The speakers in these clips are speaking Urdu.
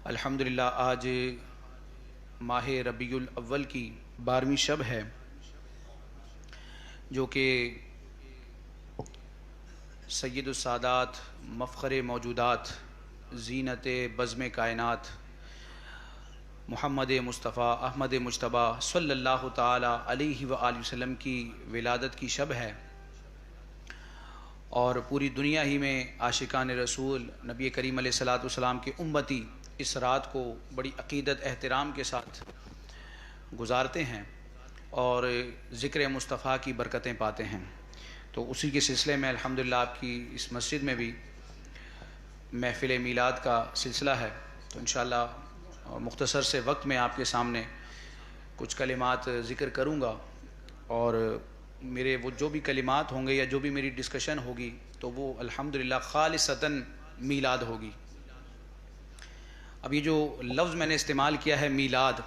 الحمدللہ آج ماہ ربیع الاول کی 12ویں شب ہے، جو کہ سید السادات، مفخر موجودات، زینت بزم کائنات، محمد مصطفیٰ احمد مجتبیٰ صلی اللہ تعالی علیہ وآلہ وسلم کی ولادت کی شب ہے، اور پوری دنیا ہی میں عاشقان رسول نبی کریم علیہ الصلوۃ والسلام کے امتی اس رات کو بڑی عقیدت احترام کے ساتھ گزارتے ہیں اور ذکر مصطفیٰ کی برکتیں پاتے ہیں۔ تو اسی کے سلسلے میں الحمدللہ آپ کی اس مسجد میں بھی محفل میلاد کا سلسلہ ہے، تو انشاءاللہ مختصر سے وقت میں آپ کے سامنے کچھ کلمات ذکر کروں گا، اور میرے وہ جو بھی کلمات ہوں گے یا جو بھی میری ڈسکشن ہوگی تو وہ الحمدللہ خالصتاً میلاد ہوگی۔ اب یہ جو لفظ میں نے استعمال کیا ہے میلاد،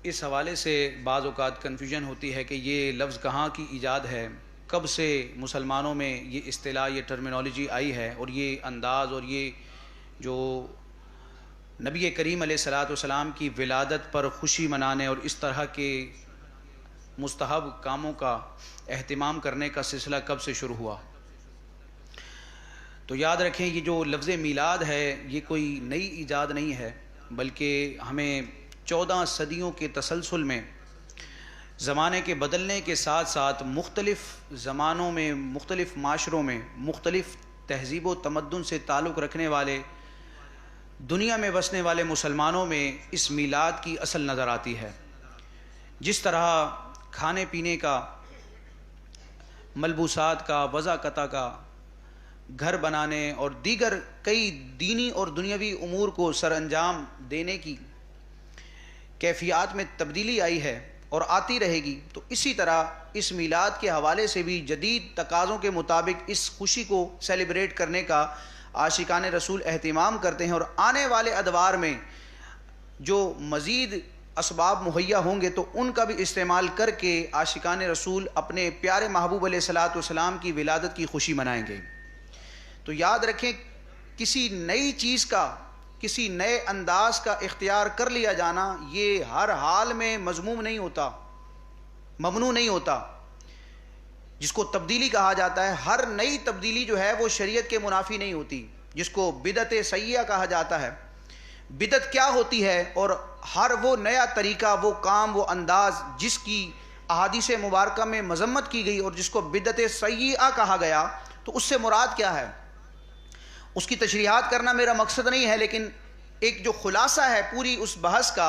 اس حوالے سے بعض اوقات کنفیوژن ہوتی ہے کہ یہ لفظ کہاں کی ایجاد ہے، کب سے مسلمانوں میں یہ اصطلاح، یہ ٹرمینالوجی آئی ہے، اور یہ انداز اور یہ جو نبی کریم علیہ الصلوۃ والسلام کی ولادت پر خوشی منانے اور اس طرح کے مستحب کاموں کا اہتمام کرنے کا سلسلہ کب سے شروع ہوا۔ تو یاد رکھیں یہ جو لفظ میلاد ہے یہ کوئی نئی ایجاد نہیں ہے، بلکہ ہمیں 14 صدیوں کے تسلسل میں زمانے کے بدلنے کے ساتھ ساتھ مختلف زمانوں میں، مختلف معاشروں میں، مختلف تہذیب و تمدن سے تعلق رکھنے والے دنیا میں بسنے والے مسلمانوں میں اس میلاد کی اصل نظر آتی ہے۔ جس طرح کھانے پینے کا، ملبوسات کا، وضاقتہ کا، گھر بنانے اور دیگر کئی دینی اور دنیاوی امور کو سر انجام دینے کی کیفیات میں تبدیلی آئی ہے اور آتی رہے گی، تو اسی طرح اس میلاد کے حوالے سے بھی جدید تقاضوں کے مطابق اس خوشی کو سیلیبریٹ کرنے کا عاشقان رسول اہتمام کرتے ہیں، اور آنے والے ادوار میں جو مزید اسباب مہیا ہوں گے تو ان کا بھی استعمال کر کے عاشقان رسول اپنے پیارے محبوب علیہ الصلوۃ والسلام کی ولادت کی خوشی منائیں گے۔ تو یاد رکھیں کسی نئی چیز کا، کسی نئے انداز کا اختیار کر لیا جانا یہ ہر حال میں مذموم نہیں ہوتا، ممنوع نہیں ہوتا، جس کو تبدیلی کہا جاتا ہے۔ ہر نئی تبدیلی جو ہے وہ شریعت کے منافی نہیں ہوتی، جس کو بدعت سیئہ کہا جاتا ہے۔ بدعت کیا ہوتی ہے؟ اور ہر وہ نیا طریقہ، وہ کام، وہ انداز جس کی احادیث مبارکہ میں مذمت کی گئی اور جس کو بدعت سیئہ کہا گیا، تو اس سے مراد کیا ہے؟ اس کی تشریحات کرنا میرا مقصد نہیں ہے، لیکن ایک جو خلاصہ ہے پوری اس بحث کا،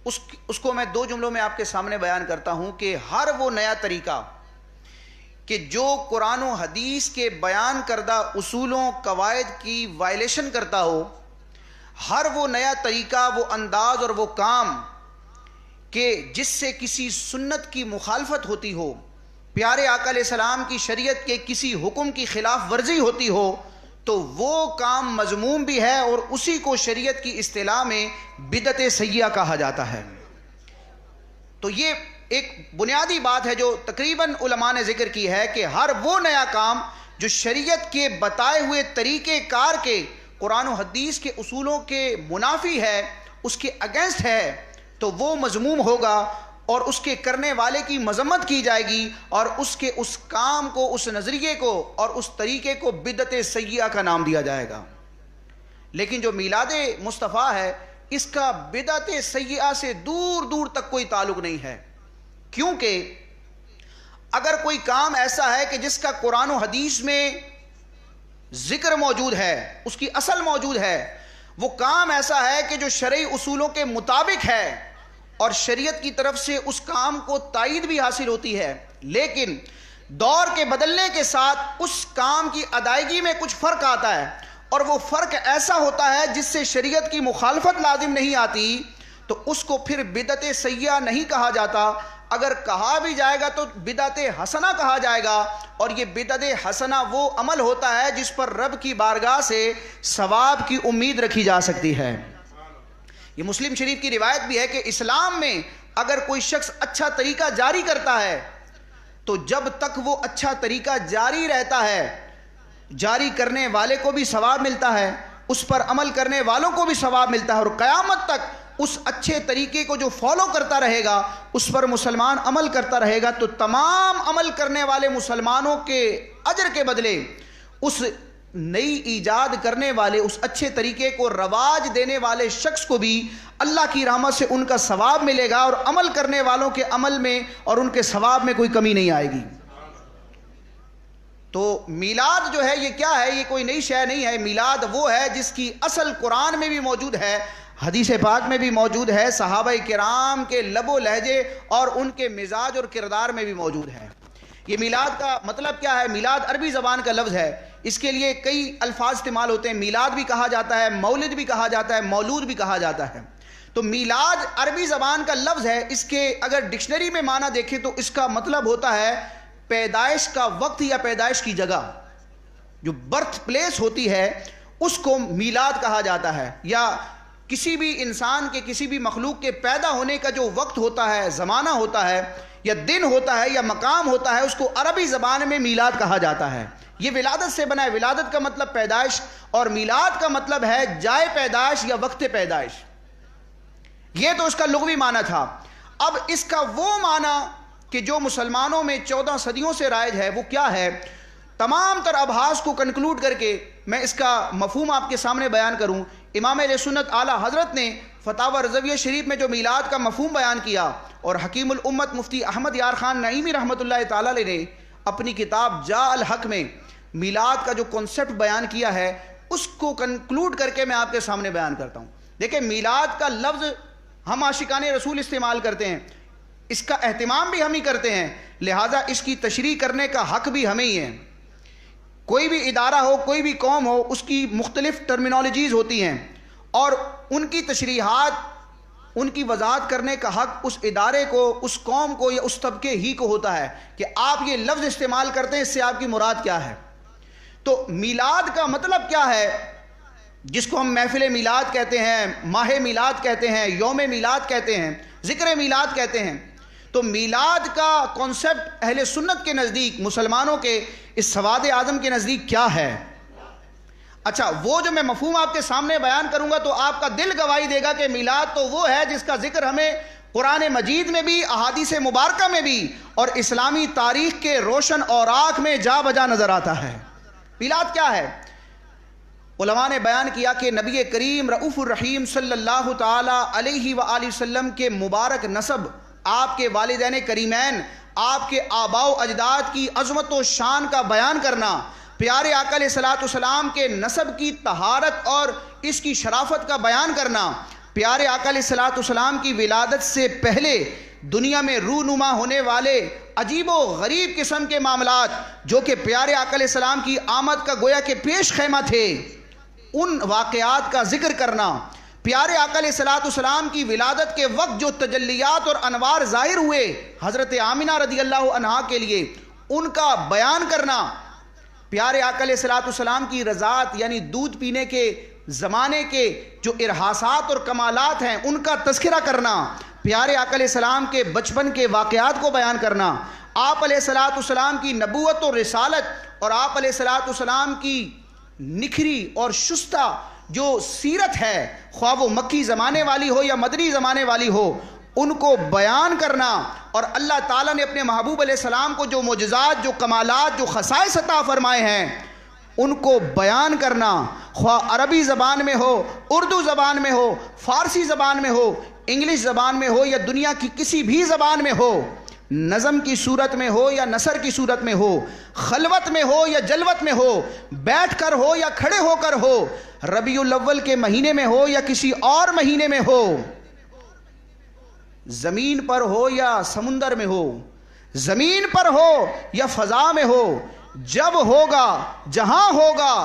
اس کو میں 2 جملوں میں آپ کے سامنے بیان کرتا ہوں کہ ہر وہ نیا طریقہ کہ جو قرآن و حدیث کے بیان کردہ اصولوں، قواعد کی وائلیشن کرتا ہو، ہر وہ نیا طریقہ، وہ انداز اور وہ کام کہ جس سے کسی سنت کی مخالفت ہوتی ہو، پیارے آقا علیہ السلام کی شریعت کے کسی حکم کی خلاف ورزی ہوتی ہو، تو وہ کام مذموم بھی ہے، اور اسی کو شریعت کی اصطلاح میں بدعت سیئہ کہا جاتا ہے۔ تو یہ ایک بنیادی بات ہے جو تقریباً علماء نے ذکر کی ہے کہ ہر وہ نیا کام جو شریعت کے بتائے ہوئے طریقہ کار کے، قرآن و حدیث کے اصولوں کے منافی ہے، اس کے اگینسٹ ہے، تو وہ مذموم ہوگا اور اس کے کرنے والے کی مذمت کی جائے گی، اور اس کے اس کام کو، اس نظریے کو اور اس طریقے کو بدعت سیئہ کا نام دیا جائے گا۔ لیکن جو میلاد مصطفیٰ ہے اس کا بدعت سیئہ سے دور دور تک کوئی تعلق نہیں ہے، کیونکہ اگر کوئی کام ایسا ہے کہ جس کا قرآن و حدیث میں ذکر موجود ہے، اس کی اصل موجود ہے، وہ کام ایسا ہے کہ جو شرعی اصولوں کے مطابق ہے اور شریعت کی طرف سے اس کام کو تائید بھی حاصل ہوتی ہے، لیکن دور کے بدلنے کے ساتھ اس کام کی ادائیگی میں کچھ فرق آتا ہے، اور وہ فرق ایسا ہوتا ہے جس سے شریعت کی مخالفت لازم نہیں آتی، تو اس کو پھر بدعت سیئہ نہیں کہا جاتا۔ اگر کہا بھی جائے گا تو بدعت حسنہ کہا جائے گا، اور یہ بدعت حسنہ وہ عمل ہوتا ہے جس پر رب کی بارگاہ سے ثواب کی امید رکھی جا سکتی ہے۔ یہ مسلم شریف کی روایت بھی ہے کہ اسلام میں اگر کوئی شخص اچھا طریقہ جاری کرتا ہے تو جب تک وہ اچھا طریقہ جاری رہتا ہے، جاری کرنے والے کو بھی ثواب ملتا ہے، اس پر عمل کرنے والوں کو بھی ثواب ملتا ہے، اور قیامت تک اس اچھے طریقے کو جو فالو کرتا رہے گا، اس پر مسلمان عمل کرتا رہے گا، تو تمام عمل کرنے والے مسلمانوں کے اجر کے بدلے اس نئی ایجاد کرنے والے، اس اچھے طریقے کو رواج دینے والے شخص کو بھی اللہ کی رحمت سے ان کا ثواب ملے گا، اور عمل کرنے والوں کے عمل میں اور ان کے ثواب میں کوئی کمی نہیں آئے گی۔ تو میلاد جو ہے یہ کیا ہے؟ یہ کوئی نئی شے نہیں ہے۔ میلاد وہ ہے جس کی اصل قرآن میں بھی موجود ہے، حدیث پاک میں بھی موجود ہے، صحابہ کرام کے لب و لہجے اور ان کے مزاج اور کردار میں بھی موجود ہے۔ یہ میلاد کا مطلب کیا ہے؟ میلاد عربی زبان کا لفظ ہے، اس کے لیے کئی الفاظ استعمال ہوتے ہیں۔ میلاد بھی کہا جاتا ہے، مولد بھی کہا جاتا ہے، مولود بھی کہا جاتا ہے۔ تو میلاد عربی زبان کا لفظ ہے، اس کے اگر ڈکشنری میں معنی دیکھیں تو اس کا مطلب ہوتا ہے پیدائش کا وقت یا پیدائش کی جگہ، جو برتھ پلیس ہوتی ہے اس کو میلاد کہا جاتا ہے، یا کسی بھی انسان کے، کسی بھی مخلوق کے پیدا ہونے کا جو وقت ہوتا ہے، زمانہ ہوتا ہے، یا دن ہوتا ہے، یا مقام ہوتا ہے، اس کو عربی زبان میں میلاد کہا جاتا ہے۔ یہ ولادت سے بنا ہے۔ ولادت کا مطلب پیدائش، اور میلاد کا مطلب ہے جائے پیدائش یا وقت پیدائش۔ یہ تو اس کا لغوی معنی تھا۔ اب اس کا وہ معنی کہ جو مسلمانوں میں 14 صدیوں سے رائج ہے وہ کیا ہے؟ تمام تر ابحاث کو کنکلوڈ کر کے میں اس کا مفہوم آپ کے سامنے بیان کروں۔ امام اہل سنت اعلیٰ حضرت نے فتاوی رضویہ شریف میں جو میلاد کا مفہوم بیان کیا، اور حکیم الامت مفتی احمد یار خان نعیمی رحمۃ اللہ تعالی علیہ نے اپنی کتاب جاء الحق میں میلاد کا جو کنسپٹ بیان کیا ہے، اس کو کنکلوڈ کر کے میں آپ کے سامنے بیان کرتا ہوں۔ دیکھیں، میلاد کا لفظ ہم عاشقان رسول استعمال کرتے ہیں، اس کا اہتمام بھی ہم ہی کرتے ہیں، لہٰذا اس کی تشریح کرنے کا حق بھی ہمیں ہی ہے۔ کوئی بھی ادارہ ہو، کوئی بھی قوم ہو، اس کی مختلف ٹرمینالوجیز ہوتی ہیں، اور ان کی تشریحات، ان کی وضاحت کرنے کا حق اس ادارے کو، اس قوم کو، یا اس طبقے ہی کو ہوتا ہے کہ آپ یہ لفظ استعمال کرتے ہیں، اس سے آپ کی مراد کیا ہے۔ تو میلاد کا مطلب کیا ہے؟ جس کو ہم محفل میلاد کہتے ہیں، ماہ میلاد کہتے ہیں، یوم میلاد کہتے ہیں، ذکر میلاد کہتے ہیں۔ تو میلاد کا کانسیپٹ اہل سنت کے نزدیک، مسلمانوں کے اس سواد اعظم کے نزدیک کیا ہے؟ اچھا، وہ جو میں مفہوم آپ کے سامنے بیان کروں گا تو آپ کا دل گواہی دے گا کہ میلاد تو وہ ہے جس کا ذکر ہمیں قرآن مجید میں بھی، احادیث مبارکہ میں بھی، اور اسلامی تاریخ کے روشن اوراق میں جا بجا نظر آتا ہے۔ میلاد کیا ہے؟ علماء نے بیان کیا کہ نبی کریم رؤوف الرحیم صلی اللہ تعالی علیہ وآلہ وسلم کے مبارک نسب، آپ کے والدین کریمین، آپ کے آباء و اجداد کی عظمت و شان کا بیان کرنا، پیارے آقا علیہ الصلوۃ والسلام کے نسب کی طہارت اور اس کی شرافت کا بیان کرنا، پیارے آقا علیہ الصلوۃ والسلام کی ولادت سے پہلے دنیا میں رونما ہونے والے عجیب و غریب قسم کے معاملات جو کہ پیارے آقا علیہ السلام کی آمد کا گویا کہ پیش خیمہ تھے، ان واقعات کا ذکر کرنا، پیارے آقا علیہ الصلوۃ والسلام کی ولادت کے وقت جو تجلیات اور انوار ظاہر ہوئے حضرت آمنہ رضی اللہ عنہا کے لیے، ان کا بیان کرنا، پیارے آقا علیہ الصلوۃ والسلام کی رضاعت یعنی دودھ پینے کے زمانے کے جو ارحاسات اور کمالات ہیں ان کا تذکرہ کرنا، پیارے آقا علیہ السلام کے بچپن کے واقعات کو بیان کرنا، آپ علیہ الصلوۃ والسلام کی نبوت اور رسالت، اور آپ علیہ الصلوۃ والسلام کی نکھری اور شستہ جو سیرت ہے، خواہ وہ مکی زمانے والی ہو یا مدنی زمانے والی ہو، ان کو بیان کرنا، اور اللہ تعالیٰ نے اپنے محبوب علیہ السلام کو جو معجزات، جو کمالات، جو خصائص عطا فرمائے ہیں ان کو بیان کرنا، خواہ عربی زبان میں ہو، اردو زبان میں ہو، فارسی زبان میں ہو، انگلش زبان میں ہو، یا دنیا کی کسی بھی زبان میں ہو، نظم کی صورت میں ہو یا نثر کی صورت میں ہو، خلوت میں ہو یا جلوت میں ہو، بیٹھ کر ہو یا کھڑے ہو کر ہو، ربیع الاول کے مہینے میں ہو یا کسی اور مہینے میں ہو، زمین پر ہو یا سمندر میں ہو، زمین پر ہو یا فضا میں ہو، جب ہوگا، جہاں ہوگا،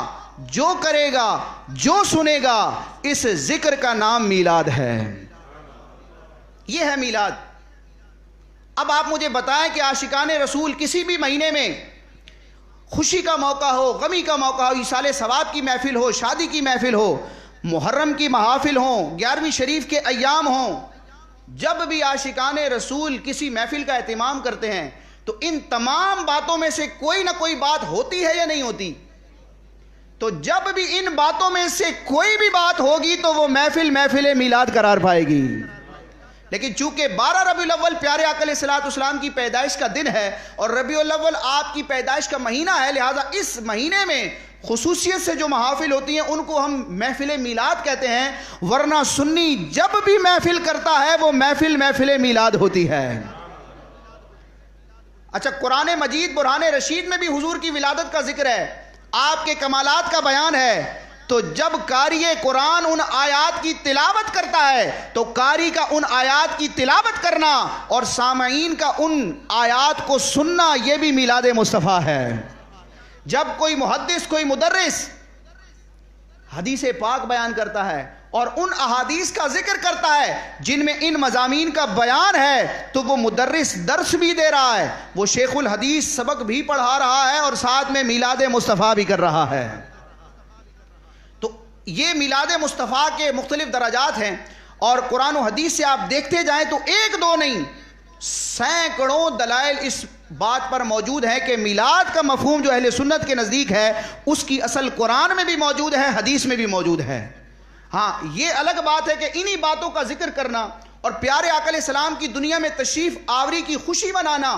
جو کرے گا، جو سنے گا، اس ذکر کا نام میلاد ہے۔ یہ ہے میلاد۔ اب آپ مجھے بتائیں کہ عاشقان رسول کسی بھی مہینے میں خوشی کا موقع ہو، غمی کا موقع ہو، ایصال ثواب کی محفل ہو، شادی کی محفل ہو، محرم کی محافل ہوں، 11ویں شریف کے ایام ہوں، جب بھی عاشقان رسول کسی محفل کا اہتمام کرتے ہیں تو ان تمام باتوں میں سے کوئی نہ کوئی بات ہوتی ہے یا نہیں ہوتی؟ تو جب بھی ان باتوں میں سے کوئی بھی بات ہوگی تو وہ محفل میلاد قرار پائے گی. لیکن چونکہ 12 ربیع الاول پیارے آقا علیہ الصلوۃ والسلام کی پیدائش کا دن ہے اور ربیع الاول آپ کی پیدائش کا مہینہ ہے، لہٰذا اس مہینے میں خصوصیت سے جو محافل ہوتی ہیں ان کو ہم محفل میلاد کہتے ہیں، ورنہ سنی جب بھی محفل کرتا ہے وہ محفل میلاد ہوتی ہے. اچھا، قرآن مجید برہان رشید میں بھی حضور کی ولادت کا ذکر ہے، آپ کے کمالات کا بیان ہے. تو جب قاری قرآن ان آیات کی تلاوت کرتا ہے تو قاری کا ان آیات کی تلاوت کرنا اور سامعین کا ان آیات کو سننا یہ بھی میلاد مصطفیٰ ہے. جب کوئی محدث، کوئی مدرس حدیث پاک بیان کرتا ہے اور ان احادیث کا ذکر کرتا ہے جن میں ان مضامین کا بیان ہے تو وہ مدرس درس بھی دے رہا ہے، وہ شیخ الحدیث سبق بھی پڑھا رہا ہے اور ساتھ میں میلاد مصطفیٰ بھی کر رہا ہے. تو یہ میلاد مصطفیٰ کے مختلف درجات ہیں اور قرآن و حدیث سے آپ دیکھتے جائیں تو ایک دو نہیں، سینکڑوں دلائل اس بات پر موجود ہے کہ میلاد کا مفہوم جو اہل سنت کے نزدیک ہے اس کی اصل قرآن میں بھی موجود ہے، حدیث میں بھی موجود ہے. ہاں، یہ الگ بات ہے کہ انہی باتوں کا ذکر کرنا اور پیارے آقا علیہ السلام کی دنیا میں تشریف آوری کی خوشی منانا،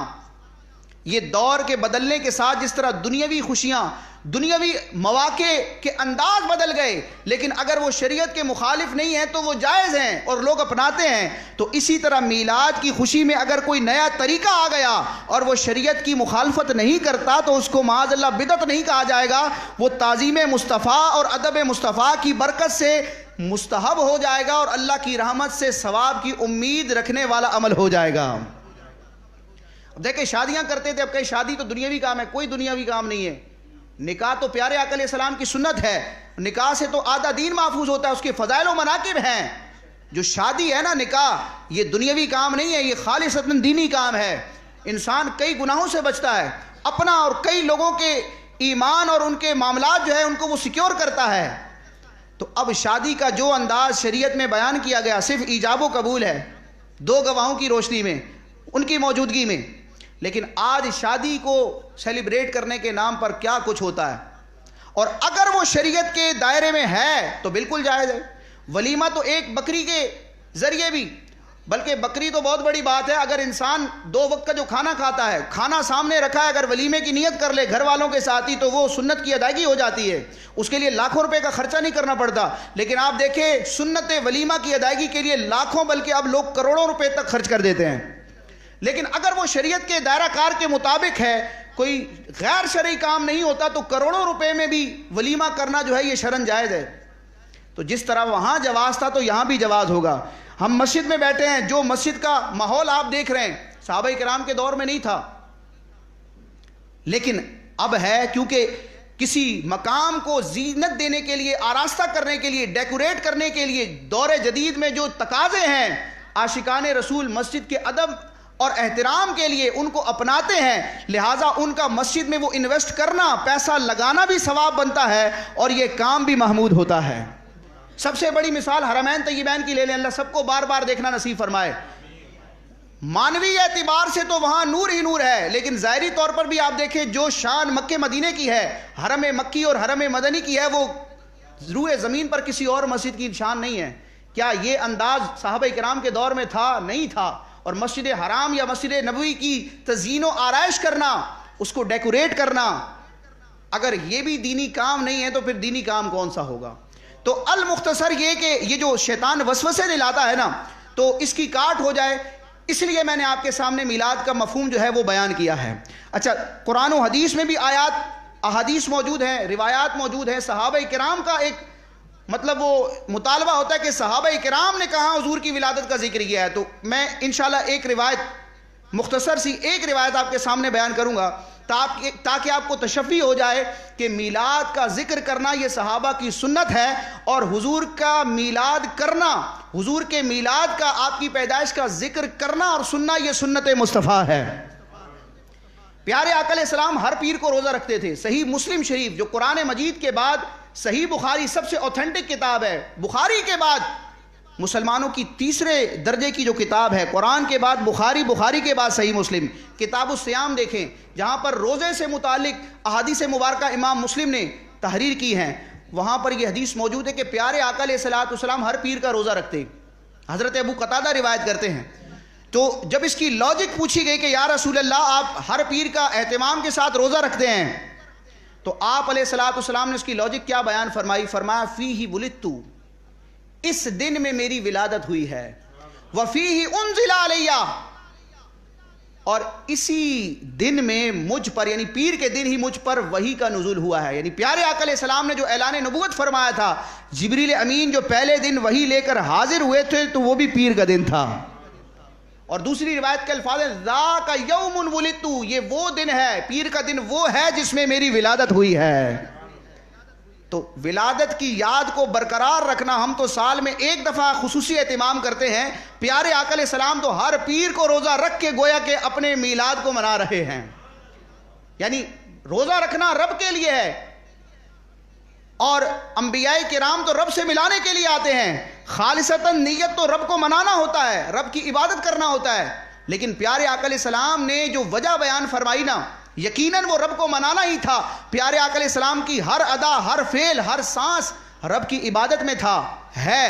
یہ دور کے بدلنے کے ساتھ جس طرح دنیاوی خوشیاں، دنیاوی مواقع کے انداز بدل گئے، لیکن اگر وہ شریعت کے مخالف نہیں ہیں تو وہ جائز ہیں اور لوگ اپناتے ہیں، تو اسی طرح میلاد کی خوشی میں اگر کوئی نیا طریقہ آ گیا اور وہ شریعت کی مخالفت نہیں کرتا تو اس کو معاذ اللہ بدعت نہیں کہا جائے گا، وہ تعظیم مصطفیٰ اور ادب مصطفیٰ کی برکت سے مستحب ہو جائے گا اور اللہ کی رحمت سے ثواب کی امید رکھنے والا عمل ہو جائے گا. اب دیکھیں، شادیاں کرتے تھے، اب کہیں شادی تو دنیاوی کام ہے، کوئی دنیاوی کام نہیں ہے. نکاح تو پیارے آقا علیہ السلام کی سنت ہے، نکاح سے تو آدھا دین محفوظ ہوتا ہے، اس کے فضائل و مناقب ہیں. جو شادی ہے نا، نکاح، یہ دنیاوی کام نہیں ہے، یہ خالصتاً دینی کام ہے. انسان کئی گناہوں سے بچتا ہے، اپنا اور کئی لوگوں کے ایمان اور ان کے معاملات جو ہے ان کو وہ سیکیور کرتا ہے. تو اب شادی کا جو انداز شریعت میں بیان کیا گیا صرف ایجاب و قبول ہے، دو گواہوں کی روشنی میں، ان کی موجودگی میں. لیکن آج شادی کو سیلیبریٹ کرنے کے نام پر کیا کچھ ہوتا ہے، اور اگر وہ شریعت کے دائرے میں ہے تو بالکل جائز ہے. ولیمہ تو ایک بکری کے ذریعے بھی، بلکہ بکری تو بہت بڑی بات ہے، اگر انسان 2 وقت کا جو کھانا کھاتا ہے، کھانا سامنے رکھا ہے، اگر ولیمے کی نیت کر لے گھر والوں کے ساتھ ہی تو وہ سنت کی ادائیگی ہو جاتی ہے، اس کے لیے لاکھوں روپے کا خرچہ نہیں کرنا پڑتا. لیکن آپ دیکھیں، سنت ولیمہ کی ادائیگی کے لیے لاکھوں بلکہ اب لوگ کروڑوں روپے تک خرچ کر دیتے ہیں. لیکن اگر وہ شریعت کے دائرہ کار کے مطابق ہے، کوئی غیر شرعی کام نہیں ہوتا، تو کروڑوں روپے میں بھی ولیمہ کرنا جو ہے یہ شرعاً جائز ہے. تو جس طرح وہاں جواز تھا تو یہاں بھی جواز ہوگا. ہم مسجد میں بیٹھے ہیں، جو مسجد کا ماحول آپ دیکھ رہے ہیں صحابہ کرام کے دور میں نہیں تھا، لیکن اب ہے، کیونکہ کسی مقام کو زینت دینے کے لیے، آراستہ کرنے کے لیے، ڈیکوریٹ کرنے کے لیے دور جدید میں جو تقاضے ہیں، عاشقان رسول مسجد کے ادب اور احترام کے لیے ان کو اپناتے ہیں، لہٰذا ان کا مسجد میں وہ انویسٹ کرنا، پیسہ لگانا بھی ثواب بنتا ہے اور یہ کام بھی محمود ہوتا ہے. سب سے بڑی مثال حرمین طیبین کی لے لیں، اللہ سب کو بار بار دیکھنا نصیب فرمائے. مانوی اعتبار سے تو وہاں نور ہی نور ہے، لیکن ظاہری طور پر بھی آپ دیکھیں جو شان مکہ مدینے کی ہے، حرم مکی اور حرم مدنی کی ہے، وہ روئے زمین پر کسی اور مسجد کی شان نہیں ہے. کیا یہ انداز صحابہ کرام کے دور میں تھا؟ نہیں تھا. اور مسجد حرام یا مسجد نبوی کی تزیین و آرائش کرنا، اس کو ڈیکوریٹ کرنا، اگر یہ بھی دینی کام نہیں ہے تو پھر دینی کام کون سا ہوگا؟ تو المختصر یہ کہ یہ جو شیطان وسوسے دلاتا ہے نا، تو اس کی کاٹ ہو جائے، اس لیے میں نے آپ کے سامنے میلاد کا مفہوم جو ہے وہ بیان کیا ہے. اچھا، قرآن و حدیث میں بھی احادیث موجود ہیں، روایات موجود ہیں. صحابہ کرام کا ایک مطلب وہ مطالبہ ہوتا ہے کہ صحابہ کرام نے کہاں حضور کی ولادت کا ذکر کیا ہے. تو میں انشاءاللہ ایک روایت، مختصر سی ایک روایت آپ کے سامنے بیان کروں گا تاکہ آپ کو تشفی ہو جائے کہ میلاد کا ذکر کرنا یہ صحابہ کی سنت ہے، اور حضور کا میلاد کرنا، حضور کے میلاد کا، آپ کی پیدائش کا ذکر کرنا اور سننا یہ سنت مصطفیٰ ہے. پیارے آقا علیہ السلام ہر پیر کو روزہ رکھتے تھے. صحیح مسلم شریف جو قرآن مجید کے بعد صحیح بخاری سب سے اوتھینٹک کتاب ہے، بخاری کے بعد مسلمانوں کی تیسرے درجے کی جو کتاب ہے، قرآن کے بعد بخاری، بخاری کے بعد صحیح مسلم. کتاب الصیام دیکھیں، جہاں پر روزے سے متعلق احادیث مبارکہ امام مسلم نے تحریر کی ہیں وہاں پر یہ حدیث موجود ہے کہ پیارے آقا علیہ الصلوۃ والسلام ہر پیر کا روزہ رکھتے. حضرت ابو قتادہ روایت کرتے ہیں. تو جب اس کی لاجک پوچھی گئی کہ یا رسول اللہ آپ ہر پیر کا اہتمام کے ساتھ روزہ رکھتے ہیں, تو آپ علیہ الصلوۃ والسلام نے اس کی لاجک کیا بیان فرمائی؟ فرمایا فیہ ولدت, اس دن میں میری ولادت ہوئی ہے, وفیہ انزل علیہ, اور اسی دن میں مجھ پر یعنی پیر کے دن ہی مجھ پر وحی کا نزول ہوا ہے. یعنی پیارے آقا علیہ السلام نے جو اعلان نبوت فرمایا تھا, جبریل امین جو پہلے دن وحی لے کر حاضر ہوئے تھے تو وہ بھی پیر کا دن تھا. اور دوسری روایت کے الفاظ ہیں ذاک یوم ولدت, یہ وہ دن ہے, پیر کا دن وہ ہے جس میں میری ولادت ہوئی ہے. تو ولادت کی یاد کو برقرار رکھنا, ہم تو سال میں ایک دفعہ خصوصی اہتمام کرتے ہیں, پیارے آقا علیہ السلام تو ہر پیر کو روزہ رکھ کے گویا کہ اپنے میلاد کو منا رہے ہیں. یعنی روزہ رکھنا رب کے لیے ہے, اور انبیاء کرام تو رب سے ملانے کے لیے آتے ہیں. خالصتاً نیت تو رب کو منانا ہوتا ہے, رب کی عبادت کرنا ہوتا ہے. لیکن پیارے آقا علیہ السلام نے جو وجہ بیان فرمائی نا, یقیناً وہ رب کو منانا ہی تھا. پیارے آقا علیہ السلام کی ہر ادا, ہر فعل, ہر سانس رب کی عبادت میں تھا, ہے.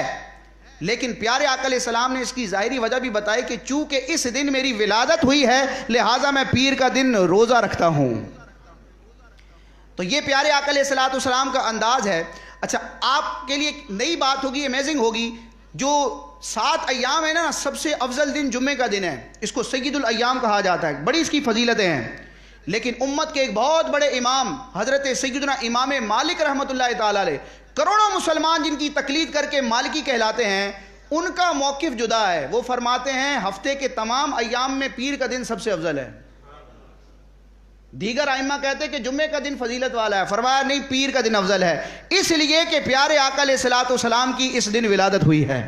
لیکن پیارے آقا علیہ السلام نے اس کی ظاہری وجہ بھی بتائی کہ چونکہ اس دن میری ولادت ہوئی ہے لہٰذا میں پیر کا دن روزہ رکھتا ہوں. تو یہ پیارے آقا علیہ الصلوۃ والسلام کا انداز ہے. اچھا, آپ کے لیے ایک نئی بات ہوگی, امیزنگ ہوگی, جو 7 ایام ہے نا, سب سے افضل دن جمعے کا دن ہے. اس کو سید الایام کہا جاتا ہے, بڑی اس کی فضیلتیں ہیں. لیکن امت کے ایک بہت بڑے امام حضرت سیدنا امام مالک رحمۃ اللہ تعالی علیہ, کروڑوں مسلمان جن کی تقلید کر کے مالکی کہلاتے ہیں, ان کا موقف جدا ہے. وہ فرماتے ہیں ہفتے کے تمام ایام میں پیر کا دن سب سے افضل ہے. دیگر ائمہ کہتے ہیں کہ جمعے کا دن فضیلت والا ہے. فرمایا نہیں, پیر کا دن افضل ہے, اس لیے کہ پیارے آقا علیہ الصلوۃ والسلام کی اس دن ولادت ہوئی ہے.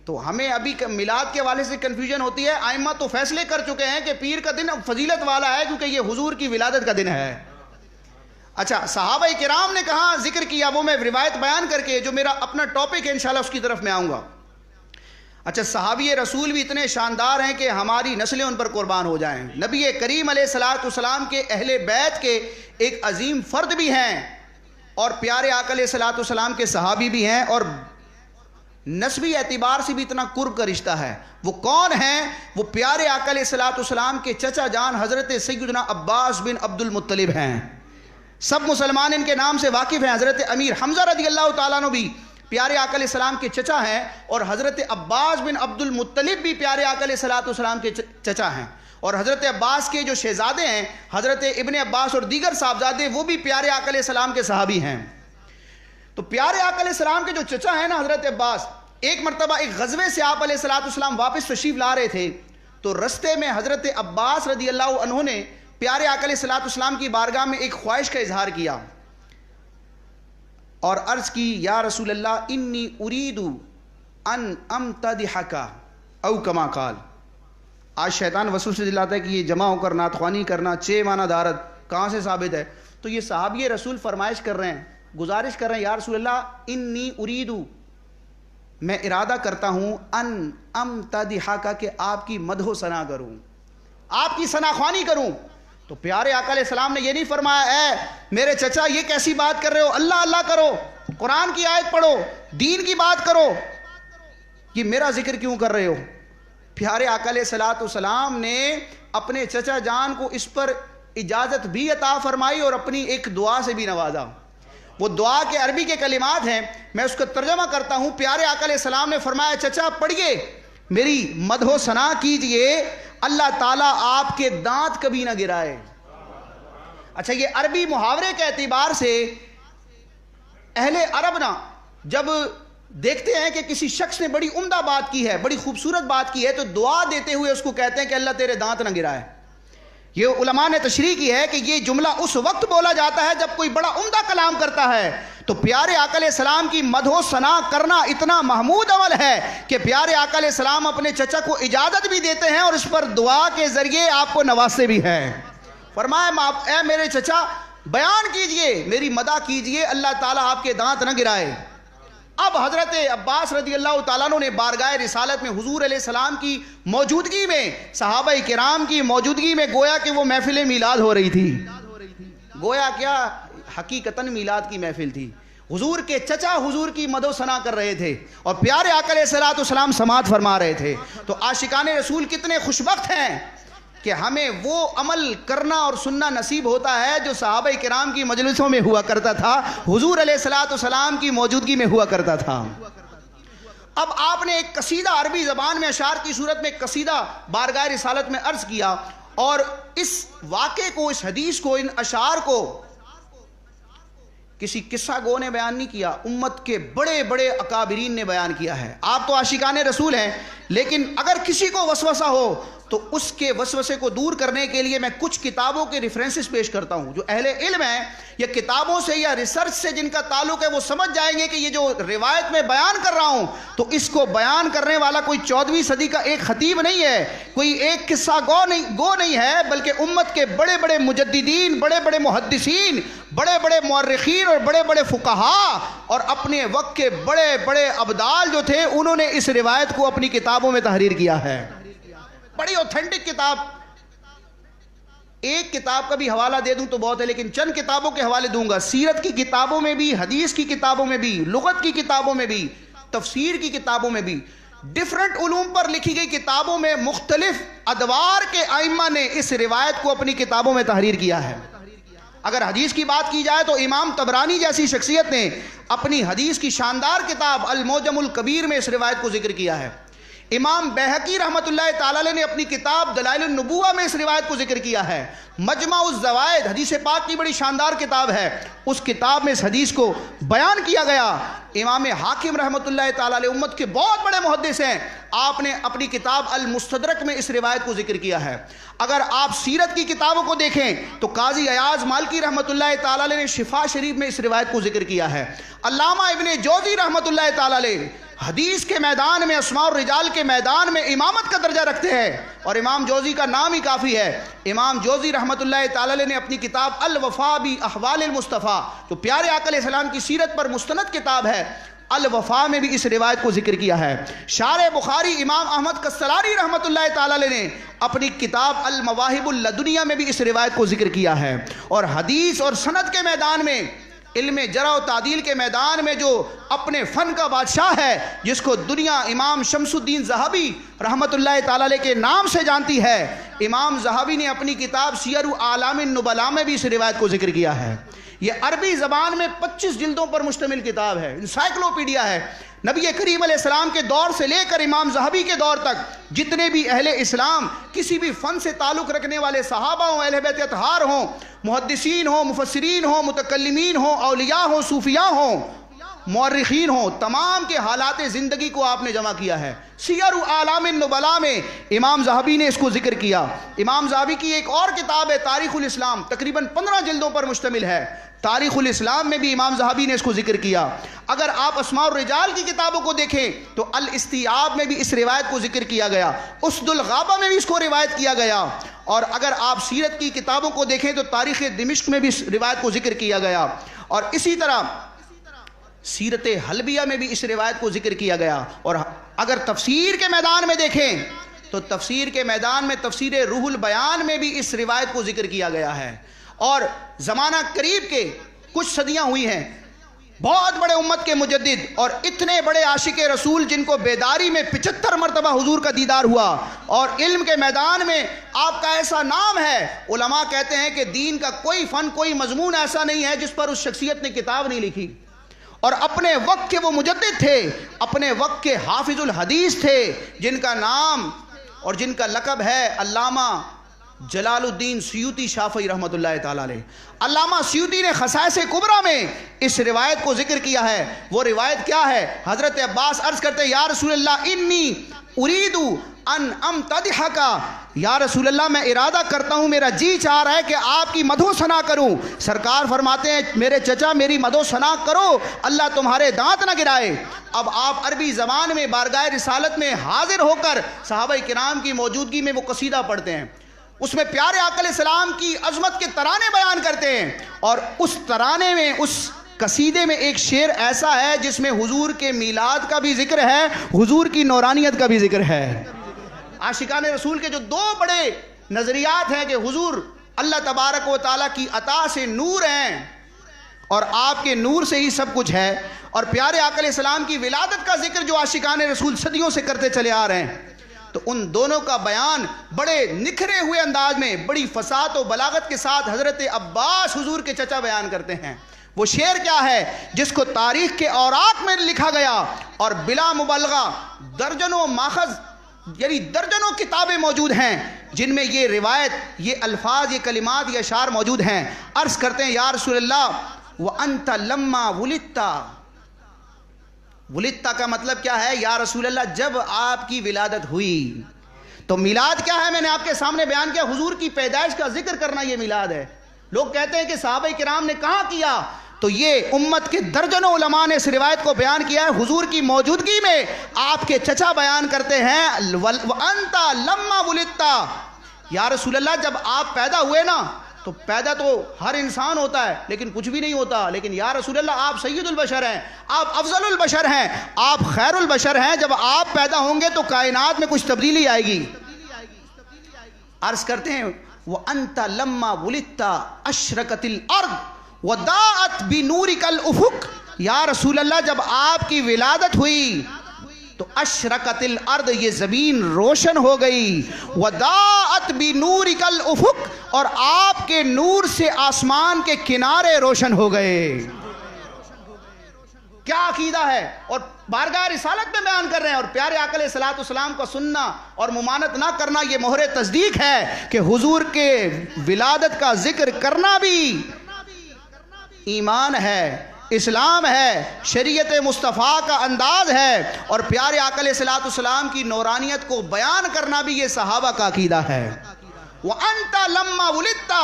تو ہمیں ابھی میلاد کے حوالے سے کنفیوژن ہوتی ہے. ائمہ تو فیصلے کر چکے ہیں کہ پیر کا دن فضیلت والا ہے کیونکہ یہ حضور کی ولادت کا دن ہے. اچھا, صحابہ کرام نے کہاں ذکر کیا, وہ میں روایت بیان کر کے, جو میرا اپنا ٹاپک ہے انشاءاللہ اس کی طرف میں آؤں گا. اچھا, صحابی رسول بھی اتنے شاندار ہیں کہ ہماری نسلیں ان پر قربان ہو جائیں. نبی کریم علیہ الصلوۃ والسلام کے اہل بیت کے ایک عظیم فرد بھی ہیں, اور پیارے آقا علیہ الصلوۃ والسلام کے صحابی بھی ہیں, اور نسبی اعتبار سے بھی اتنا قرب کا رشتہ ہے. وہ کون ہیں؟ وہ پیارے آقا علیہ الصلوۃ والسلام کے چچا جان حضرت سیدنا عباس بن عبد المطلب ہیں. سب مسلمان ان کے نام سے واقف ہیں. حضرت امیر حمزہ رضی اللہ تعالیٰ عنہ بھی پیارے آقا علیہ السلام کے چچا ہیں, اور حضرت عباس بن عبد المطلب بھی پیارے آقا علیہ الصلوۃ والسلام کے چچا ہیں. اور حضرت عباس کے جو شہزادے ہیں حضرت ابن عباس اور دیگر صاحبزادے, وہ بھی پیارے آقا علیہ السلام کے صحابی ہیں. تو پیارے آقا علیہ السلام کے جو چچا ہیں نا حضرت عباس, ایک مرتبہ ایک غزوے سے آپ علیہ الصلوۃ والسلام واپس تشریف لا رہے تھے, تو رستے میں حضرت عباس رضی اللہ عنہ نے پیارے آقا علیہ الصلوۃ والسلام کی بارگاہ میں ایک خواہش کا اظہار کیا, اور عرض کی یا رسول اللہ انی ارید ان امتدحک او کما قال. آج شیطان وسوسے دلاتا ہے کہ یہ جمع ہو کر نعت خوانی کرنا, چے معنی دارت کہاں سے ثابت ہے؟ تو یہ صحابی رسول فرمائش کر رہے ہیں, گزارش کر رہے ہیں, یا رسول اللہ انی ارید, میں ارادہ کرتا ہوں, ان امتدحک, کہ آپ کی مدح و ثنا کروں, آپ کی ثنا خوانی کروں. تو پیارے آقا علیہ السلام نے یہ نہیں فرمایا اے میرے چچا یہ کیسی بات کر رہے ہو, اللہ اللہ کرو, قرآن کی آیت پڑھو, دین کی بات کرو, یہ میرا ذکر کیوں کر رہے ہو. پیارے آقا علیہ الصلوۃ والسلام نے اپنے چچا جان کو اس پر اجازت بھی عطا فرمائی اور اپنی ایک دعا سے بھی نوازا. وہ دعا کے عربی کے کلمات ہیں, میں اس کا ترجمہ کرتا ہوں. پیارے آقا علیہ السلام نے فرمایا چچا پڑھیے, میری مدح و ثنا کیجئے, اللہ تعالیٰ آپ کے دانت کبھی نہ گرائے. اچھا, یہ عربی محاورے کے اعتبار سے اہل عرب نا جب دیکھتے ہیں کہ کسی شخص نے بڑی عمدہ بات کی ہے, بڑی خوبصورت بات کی ہے, تو دعا دیتے ہوئے اس کو کہتے ہیں کہ اللہ تیرے دانت نہ گرائے. یہ علماء نے تشریح کی ہے کہ یہ جملہ اس وقت بولا جاتا ہے جب کوئی بڑا عمدہ کلام کرتا ہے. تو پیارے آقا علیہ السلام کی مدح و ثنا کرنا اتنا محمود عمل ہے کہ پیارے آقا علیہ السلام اپنے چچا کو اجازت بھی دیتے ہیں اور اس پر دعا کے ذریعے آپ کو نوازتے بھی ہیں. فرمایا اے میرے چچا بیان کیجئے, میری مدح کیجئے, اللہ تعالیٰ آپ کے دانت نہ گرائے. اب حضرت عباس رضی اللہ تعالیٰ عنہ نے بارگاہ رسالت میں حضور علیہ السلام کی موجودگی میں, صحابہ کرام کی موجودگی میں, گویا کہ وہ محفل میلاد ہو رہی تھی. گویا کیا حقیقتاً میلاد کی محفل تھی. حضور کے چچا حضور کی مد و ثنا کر رہے تھے اور پیارے آقا علیہ الصلوۃ والسلام سماعت فرما رہے تھے. تو عاشقان رسول کتنے خوش بخت ہیں کہ ہمیں وہ عمل کرنا اور سننا نصیب ہوتا ہے جو صحابہ کرام کی مجلسوں میں ہوا کرتا تھا, حضور علیہ الصلوۃ والسلام کی موجودگی میں ہوا کرتا تھا. اب آپ نے ایک قصیدہ عربی زبان میں اشعار کی صورت میں ایک قصیدہ بارگاہ رسالت میں عرض کیا, اور اس واقعے کو, اس حدیث کو, ان اشعار کو کسی قصہ گو نے بیان نہیں کیا, امت کے بڑے بڑے اکابرین نے بیان کیا ہے. آپ تو عاشقان رسول ہیں, لیکن اگر کسی کو وسوسہ ہو تو اس کے وسوسے کو دور کرنے کے لیے میں کچھ کتابوں کے ریفرنسز پیش کرتا ہوں. جو اہل علم ہیں یا کتابوں سے یا ریسرچ سے جن کا تعلق ہے وہ سمجھ جائیں گے کہ یہ جو روایت میں بیان کر رہا ہوں تو اس کو بیان کرنے والا کوئی 14ویں صدی کا ایک خطیب نہیں ہے, کوئی ایک قصہ گو نہیں ہے, بلکہ امت کے بڑے بڑے مجددین, بڑے بڑے محدثین, بڑے بڑے مورخین اور بڑے بڑے فقہا اور اپنے وقت کے بڑے بڑے ابدال جو تھے انہوں نے اس روایت کو اپنی کتابوں میں تحریر کیا ہے. بڑی اوتھینٹک کتاب. ایک کتاب کا بھی حوالہ دے دوں تو بہت ہے, لیکن چند کتابوں کے حوالے دوں گا. سیرت کی کتابوں میں بھی, حدیث کی کتابوں میں بھی, لغت کی کتابوں میں بھی, تفسیر کی کتابوں میں بھی, ڈیفرنٹ علوم پر لکھی گئی کتابوں میں مختلف ادوار کے ائمہ نے اس روایت کو اپنی کتابوں میں تحریر کیا ہے. اگر حدیث کی بات کی جائے تو امام طبرانی جیسی شخصیت نے اپنی حدیث کی شاندار کتاب المعجم الکبیر میں اس روایت کو ذکر کیا ہے. امام بیہقی رحمۃ اللہ تعالی علیہ نے اپنی کتاب دلائل النبوہ میں اس روایت کو ذکر کیا ہے. مجمع الزوائد حدیث پاک کی بڑی شاندار کتاب ہے, اس کتاب میں اس حدیث کو بیان کیا گیا. امام حاکم رحمۃ اللہ تعالی علیہ امت کے بہت بڑے محدث ہیں, آپ نے اپنی کتاب المستدرک میں اس روایت کو ذکر کیا ہے. اگر آپ سیرت کی کتابوں کو دیکھیں تو قاضی ایاز مالکی رحمۃ اللہ تعالی علیہ نے شفا شریف میں اس روایت کو ذکر کیا ہے. علامہ ابن جوزی رحمۃ اللہ تعالی علیہ حدیث کے میدان میں, اسماء الرجال کے میدان میں امامت کا درجہ رکھتے ہیں, اور امام جوزی کا نام ہی کافی ہے. امام جوزی رحمۃ اللہ تعالی علیہ نے اپنی کتاب الوفا باحوال المصطفیٰ, جو پیارے آقا علیہ السلام کی سیرت پر مستند کتاب ہے, الوفا میں بھی اس روایت کو ذکر کیا ہے. شارح بخاری امام احمد کسلانی رحمۃ اللہ تعالی علیہ نے اپنی کتاب المواہب اللدنیہ میں بھی اس روایت کو ذکر کیا ہے. اور حدیث اور سند کے میدان میں, علم جرح و تعدیل کے میدان میں جو اپنے فن کا بادشاہ ہے, جس کو دنیا امام شمس الدین ذہبی رحمۃ اللہ تعالی علیہ کے نام سے جانتی ہے, امام ذہبی نے اپنی کتاب سیر اعلام النبلاء میں بھی اس روایت کو ذکر کیا ہے. یہ عربی زبان میں 25 جلدوں پر مشتمل کتاب ہے, انسائکلوپیڈیا ہے. نبی کریم علیہ السلام کے دور سے لے کر امام ذہبی کے دور تک جتنے بھی اہل اسلام کسی بھی فن سے تعلق رکھنے والے صحابہ ہوں, اہل بیت اطہار ہوں, محدثین ہوں, مفسرین ہوں, متکلمین ہوں, اولیاء ہوں, صوفیاء ہوں, مورخین ہوں, تمام کے حالات زندگی کو آپ نے جمع کیا ہے. سیر اعلام النبلاء میں امام ذہبی نے اس کو ذکر کیا. امام ذہبی کی ایک اور کتاب ہے تاریخ الاسلام, تقریباً 15 جلدوں پر مشتمل ہے. تاریخ الاسلام میں بھی امام ذہبی نے اس کو ذکر کیا. اگر آپ اسماء الرجال کی کتابوں کو دیکھیں تو الاستیعاب میں بھی اس روایت کو ذکر کیا گیا, اسد الغابہ میں بھی اس کو روایت کیا گیا. اور اگر آپ سیرت کی کتابوں کو دیکھیں تو تاریخ دمشق میں بھی اس روایت کو ذکر کیا گیا. اور اسی طرح سیرت حلبیہ میں بھی اس روایت کو ذکر کیا گیا. اور اگر تفسیر کے میدان میں دیکھیں تو تفسیر کے میدان میں تفسیر روح البیان میں بھی اس روایت کو ذکر کیا گیا ہے. اور زمانہ قریب کے کچھ صدیاں ہوئی ہیں, بہت بڑے امت کے مجدد اور اتنے بڑے عاشق رسول جن کو بیداری میں 75 مرتبہ حضور کا دیدار ہوا, اور علم کے میدان میں آپ کا ایسا نام ہے. علماء کہتے ہیں کہ دین کا کوئی فن, کوئی مضمون ایسا نہیں ہے جس پر اس شخصیت نے کتاب نہیں لکھی. اور اپنے وقت کے وہ مجدد تھے, اپنے وقت کے حافظ الحدیث تھے, جن کا نام اور جن کا لقب ہے علامہ جلال الدین سیوطی شافعی رحمۃ اللہ تعالی علیہ. علامہ سیوطی نے خصائص کبریٰ میں اس روایت کو ذکر کیا ہے. وہ روایت کیا ہے؟ حضرت عباس عرض کرتے ہیں یا رسول اللہ انی ارید ان امتدحک, یا رسول اللہ میں ارادہ کرتا ہوں, میرا جی چاہ رہا ہے کہ آپ کی مدح و ثنا کروں. سرکار فرماتے ہیں میرے چچا میری مدح و ثنا کرو, اللہ تمہارے دانت نہ گرائے. اب آپ عربی زبان میں بارگاہ رسالت میں حاضر ہو کر صحابہ کرام کی موجودگی میں وہ قصیدہ پڑھتے ہیں, اس میں پیارے آقا علیہ السلام کی عظمت کے ترانے بیان کرتے ہیں. اور اس ترانے میں, اس قصیدے میں ایک شعر ایسا ہے جس میں حضور کے میلاد کا بھی ذکر ہے, حضور کی نورانیت کا بھی ذکر ہے. عاشقان رسول کے جو دو بڑے نظریات ہیں کہ حضور اللہ تبارک و تعالیٰ کی عطا سے نور ہیں, اور آپ کے نور سے ہی سب کچھ ہے. اور پیارے آقا علیہ السلام کی ولادت کا ذکر جو عاشقان رسول صدیوں سے کرتے چلے آ رہے ہیں، تو ان دونوں کا بیان بڑے نکھرے ہوئے انداز میں، بڑی فصاحت و بلاغت کے ساتھ حضرت عباس حضور کے چچا بیان کرتے ہیں. وہ شعر کیا ہے جس کو تاریخ کے اوراق میں لکھا گیا اور بلا مبالغہ درجنوں ماخذ یعنی درجنوں کتابیں موجود ہیں جن میں یہ روایت، یہ الفاظ، یہ کلمات، یہ اشعار موجود ہیں. عرض کرتے ہیں یا رسول اللہ وَأَنْتَ لَمَّا وُلِدْتَ. ولدتا کا مطلب کیا ہے؟ یا رسول اللہ جب آپ کی ولادت ہوئی. تو میلاد کیا ہے؟ میں نے آپ کے سامنے بیان کیا، حضور کی پیدائش کا ذکر کرنا یہ میلاد ہے. لوگ کہتے ہیں کہ صحابہ کرام نے کہاں کیا، تو یہ امت کے درجنوں علماء نے اس روایت کو بیان کیا ہے. حضور کی موجودگی میں آپ کے چچا بیان کرتے ہیں وَأَنْتَ لَمَّا وُلِدْتَ. یا رسول اللہ جب آپ پیدا ہوئے نا، تو پیدا تو ہر انسان ہوتا ہے لیکن کچھ بھی نہیں ہوتا، لیکن یا رسول اللہ آپ سید البشر ہیں، آپ افضل البشر ہیں، آپ خیر البشر ہیں. جب آپ پیدا ہوں گے تو کائنات میں کچھ تبدیلی آئے گی. عرض کرتے ہیں وَأَنْتَ لَمَّا وُلِدْتَ أَشْرَقَتِ الْأَرْضُ وَضَاءَتْ بِنُورِكَ الْأُفُقُ. یا رسول اللہ جب آپ کی ولادت ہوئی تو اشرقت الارض، یہ زمین روشن ہو گئی، وضاءت بنورک الافق، اور آپ کے نور سے آسمان کے کنارے روشن ہو گئے. کیا عقیدہ ہے، اور بارگاہ رسالت میں بیان کر رہے ہیں. اور پیارے آقا علیہ الصلوۃ والسلام کا سننا اور ممانت نہ کرنا یہ مہر تصدیق ہے کہ حضور کے ولادت کا ذکر کرنا بھی ایمان ہے، اسلام ہے، شریعت مصطفیٰ کا انداز ہے. اور پیارے آقا علیہ الصلوۃ والسلام کی نورانیت کو بیان کرنا بھی یہ صحابہ کا عقیدہ ہے. وَأَنْتَ لَمَّا وُلِدْتَ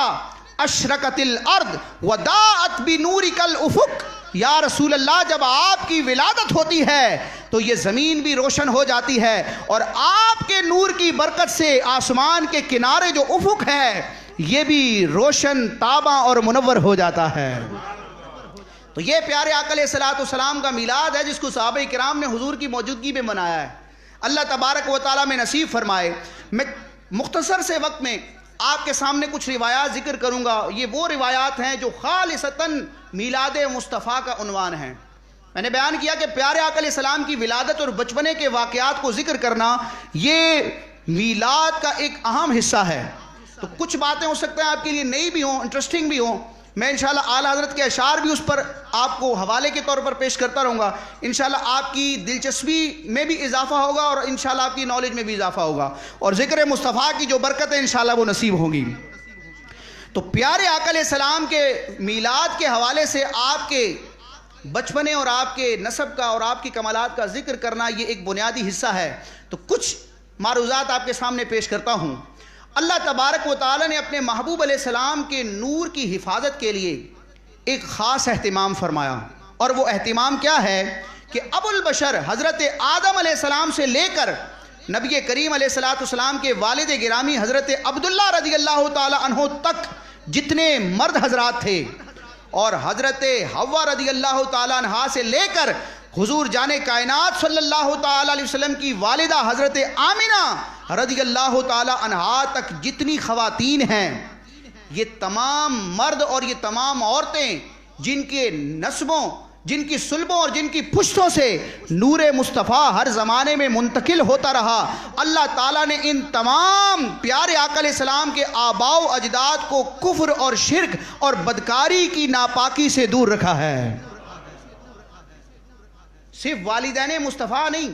أَشْرَقَتِ الْأَرْضُ وَضَاءَتْ بِنُورِكَ الْأُفُقُ. یا رسول اللہ جب آپ کی ولادت ہوتی ہے تو یہ زمین بھی روشن ہو جاتی ہے، اور آپ کے نور کی برکت سے آسمان کے کنارے جو افق ہے یہ بھی روشن تاباں اور منور ہو جاتا ہے. تو یہ پیارے آقا علیہ الصلوۃ والسلام کا میلاد ہے جس کو صحابہ کرام نے حضور کی موجودگی میں منایا ہے. اللہ تبارک و تعالیٰ میں نصیب فرمائے. میں مختصر سے وقت میں آپ کے سامنے کچھ روایات ذکر کروں گا. یہ وہ روایات ہیں جو خالصتاً میلاد مصطفیٰ کا عنوان ہیں. میں نے بیان کیا کہ پیارے آقا علیہ السلام کی ولادت اور بچپنے کے واقعات کو ذکر کرنا یہ میلاد کا ایک اہم حصہ ہے. تو کچھ باتیں ہو سکتے ہیں آپ کے لیے نئی بھی ہوں، انٹرسٹنگ بھی ہوں. میں انشاءاللہ اعلیٰ حضرت کے اشعار بھی اس پر آپ کو حوالے کے طور پر پیش کرتا رہوں گا. انشاءاللہ آپ کی دلچسپی میں بھی اضافہ ہوگا اور انشاءاللہ آپ کی نالج میں بھی اضافہ ہوگا، اور ذکر مصطفیٰ کی جو برکتیں انشاءاللہ وہ نصیب ہوں گی. تو پیارے آقا علیہ السلام کے میلاد کے حوالے سے آپ کے بچپنے اور آپ کے نسب کا اور آپ کی کمالات کا ذکر کرنا یہ ایک بنیادی حصہ ہے. تو کچھ معروضات آپ کے سامنے پیش کرتا ہوں. اللہ تبارک و تعالی نے اپنے محبوب علیہ السلام کے نور کی حفاظت کے لیے ایک خاص اہتمام فرمایا، اور وہ اہتمام کیا ہے کہ ابو البشر حضرت آدم علیہ السلام سے لے کر نبی کریم علیہ الصلوۃ والسلام کے والد گرامی حضرت عبداللہ رضی اللہ تعالی عنہ تک جتنے مرد حضرات تھے، اور حضرت حوا رضی اللہ تعالی عنہا سے لے کر حضور جان کائنات صلی اللہ تعالی علیہ وسلم کی والدہ حضرت آمنہ رضی اللہ تعالی عنہا تک جتنی خواتین ہیں، یہ تمام مرد اور یہ تمام عورتیں جن کے نسبوں، جن کی صلبوں اور جن کی پشتوں سے نور مصطفیٰ ہر زمانے میں منتقل ہوتا رہا، اللہ تعالیٰ نے ان تمام پیارے آقا علیہ السلام کے آباء و اجداد کو کفر اور شرک اور بدکاری کی ناپاکی سے دور رکھا ہے. صرف والدین مصطفیٰ نہیں،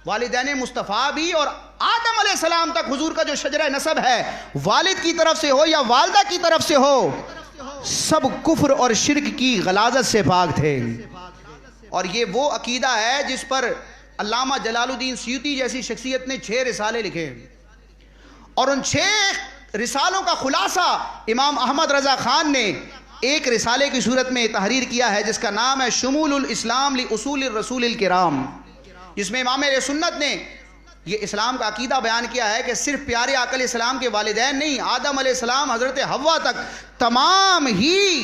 والدین مصطفیٰ بھی اور آدم علیہ السلام تک حضور کا جو شجرہ نسب ہے، والد کی طرف سے ہو یا والدہ کی طرف سے ہو، سب کفر اور شرک کی غلاظت سے پاک تھے. اور یہ وہ عقیدہ ہے جس پر علامہ جلال الدین سیوطی جیسی شخصیت نے 6 رسالے لکھے، اور ان 6 رسالوں کا خلاصہ امام احمد رضا خان نے ایک رسالے کی صورت میں تحریر کیا ہے جس کا نام ہے شمول الاسلام لاصول الرسول الکرام، جس میں امام اہل سنت نے یہ اسلام کا عقیدہ بیان کیا ہے کہ صرف پیارے آقا علیہ السلام کے والدین نہیں، آدم علیہ السلام حضرت حوا تک تمام ہی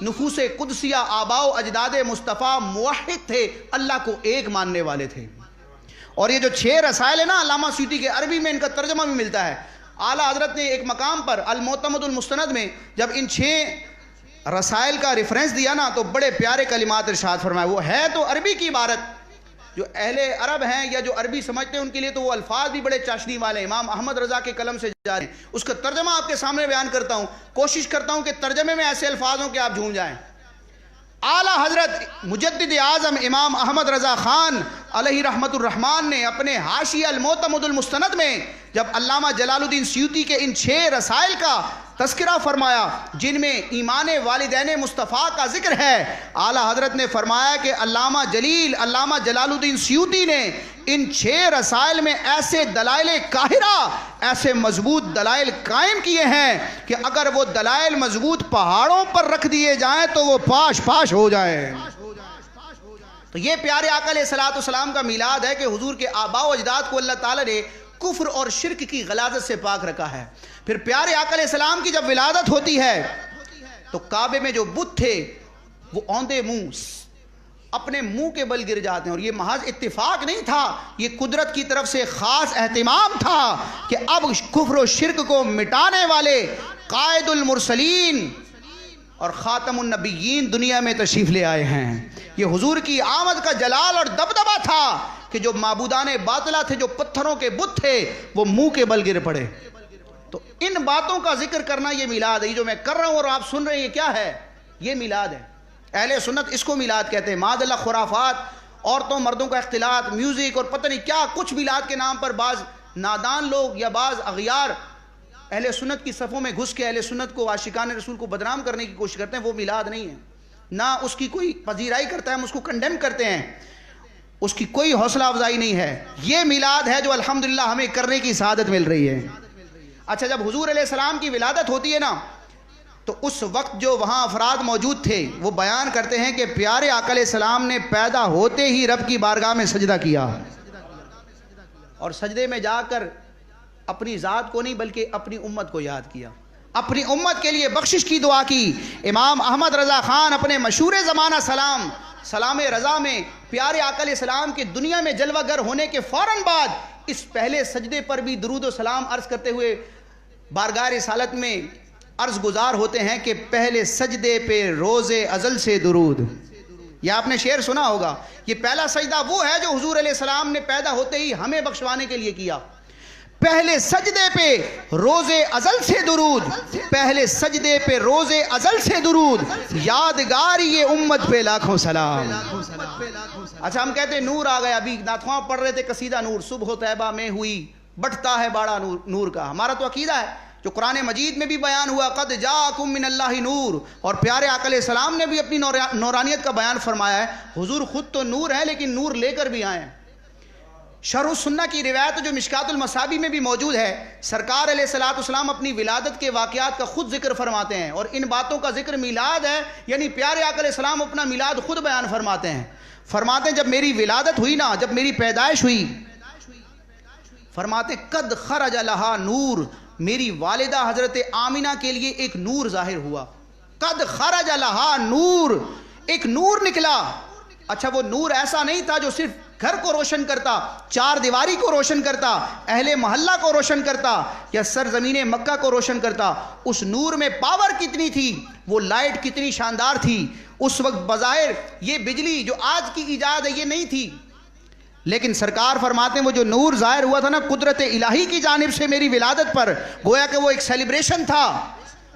نفوس قدسیہ آباء و اجداد مصطفیٰ موحد تھے، اللہ کو ایک ماننے والے تھے. اور یہ جو 6 رسائل ہیں نا، علامہ سیوطی کے عربی میں ان کا ترجمہ بھی ملتا ہے. اعلیٰ حضرت نے ایک مقام پر المعتمد المستند میں جب ان 6 رسائل کا ریفرنس دیا نا تو بڑے پیارے کلمات ارشاد فرمائے. وہ ہے تو عربی کی عبارت، جو اہل عرب ہیں یا جو عربی سمجھتے ہیں ان کے لیے تو وہ الفاظ بھی بڑے چاشنی والے ہیں. امام احمد رضا کے قلم سے جاری ہیں. اس کا ترجمہ آپ کے سامنے بیان کرتا ہوں. کوشش کرتا ہوں کہ ترجمے میں ایسے الفاظ ہوں کہ آپ جھوم جائیں. اعلیٰ حضرت مجدد اعظم امام احمد رضا خان علیہ رحمت الرحمن نے اپنے حاشیہ المعتمد المستند میں جب علامہ جلال الدین سیوطی کے ان 6 رسائل کا تذکرہ فرمایا جن میں ایمان والدین مصطفیٰ کا ذکر ہے، اعلیٰ حضرت نے فرمایا کہ علامہ جلال الدین سیوطی نے ان 6 رسائل میں ایسے دلائل قاہرہ، ایسے مضبوط دلائل قائم کیے ہیں کہ اگر وہ دلائل مضبوط پہاڑوں پر رکھ دیے جائیں تو وہ پاش پاش ہو جائیں. تو یہ پیارے آقا علیہ السلام کا میلاد ہے کہ حضور کے آباء و اجداد کو اللہ تعالیٰ نے کفر اور شرک کی غلاظت سے پاک رکھا ہے. پھر پیارے آقا علیہ السلام کی جب ولادت ہوتی ہے تو کعبے میں جو بت تھے وہ اوندے منہ اپنے منہ کے بل گر جاتے ہیں. اور یہ محض اتفاق نہیں تھا، یہ قدرت کی طرف سے خاص اہتمام تھا کہ اب کفر و شرک کو مٹانے والے قائد المرسلین اور خاتم النبیین دنیا میں تشریف لے آئے ہیں. یہ حضور کی آمد کا جلال اور دبدبہ تھا کہ جو معبودان باطلہ تھے، جو پتھروں کے بت تھے، وہ منہ کے بل گر پڑے. تو ان باتوں کا ذکر کرنا یہ میلاد ہے. یہ جو میں کر رہا ہوں اور آپ سن رہے ہیں یہ کیا ہے؟ یہ میلاد ہے. اہل سنت اس کو میلاد کہتے ہیں. معاذ اللہ خرافات، عورتوں مردوں کا اختلاط، میوزک اور پتہ نہیں کیا کچھ میلاد کے نام پر بعض نادان لوگ یا بعض اغیار اہل سنت کی صفوں میں گھس کے اہل سنت کو، عاشقان رسول کو بدنام کرنے کی کوشش کرتے ہیں. وہ میلاد نہیں ہے، نہ اس کی کوئی پذیرائی کرتا ہے. ہم اس کو کنڈیم کرتے ہیں، اس کی کوئی حوصلہ افزائی نہیں ہے. یہ میلاد ہے جو الحمدللہ ہمیں کرنے کی سعادت مل رہی ہے. اچھا، جب حضور علیہ السلام کی ولادت ہوتی ہے نا تو اس وقت جو وہاں افراد موجود تھے وہ بیان کرتے ہیں کہ پیارے آقا علیہ السلام نے پیدا ہوتے ہی رب کی بارگاہ میں سجدہ کیا، اور سجدے میں جا کر اپنی ذات کو نہیں بلکہ اپنی امت کو یاد کیا، اپنی امت کے لیے بخشش کی دعا کی. امام احمد رضا خان اپنے مشہور زمانہ سلام رضا میں پیارے آقا علیہ السلام کے دنیا میں جلوہ گر ہونے کے فوراً بعد اس پہلے سجدے پر بھی درود و سلام عرض کرتے ہوئے بارگاہ رسالت میں عرض گزار ہوتے ہیں کہ پہلے سجدے پہ روز ازل سے درود. یہ آپ نے شعر سنا ہوگا. یہ پہلا سجدہ وہ ہے جو حضور علیہ السلام نے پیدا ہوتے ہی ہمیں بخشوانے کے لیے کیا. پہلے سجدے پہ روز ازل سے درود، پہلے سجدے پہ روز ازل سے درود، یادگار یہ امت پہ لاکھوں سلام. اچھا، ہم کہتے ہیں نور آ گیا. ابھی ناتخواں پڑھ رہے تھے قصیدہ نور، صبح طیبہ میں ہوئی بٹتا ہے باڑا نور کا. ہمارا تو عقیدہ ہے جو قرآن مجید میں بھی بیان ہوا، قد جاءکم من اللہ نور، اور پیارے آقا علیہ السلام نے بھی اپنی نورانیت کا بیان فرمایا ہے. حضور خود تو نور ہے لیکن نور لے کر بھی آئے ہیں. شرح السنہ کی روایت جو مشکات المصابیح میں بھی موجود ہے، سرکار علیہ السلام اپنی ولادت کے واقعات کا خود ذکر فرماتے ہیں، اور ان باتوں کا ذکر میلاد ہے. یعنی پیارے آقا علیہ السلام اپنا میلاد خود بیان فرماتے ہیں. فرماتے ہیں جب میری ولادت ہوئی نا، جب میری پیدائش ہوئی، فرماتے قد خرج لہا نور، میری والدہ حضرت آمینہ کے لیے ایک نور ظاہر ہوا. قد خرج لہا نور، ایک نور نکلا. اچھا، وہ نور ایسا نہیں تھا جو صرف گھر کو روشن کرتا، چار دیواری کو روشن کرتا، اہل محلہ کو روشن کرتا، یا سرزمین مکہ کو روشن کرتا. اس نور میں پاور کتنی تھی، وہ لائٹ کتنی شاندار تھی. اس وقت بظاہر یہ بجلی جو آج کی ایجاد ہے یہ نہیں تھی، لیکن سرکار فرماتے ہیں وہ جو نور ظاہر ہوا تھا نا قدرت الہی کی جانب سے میری ولادت پر، گویا کہ وہ ایک سیلیبریشن تھا.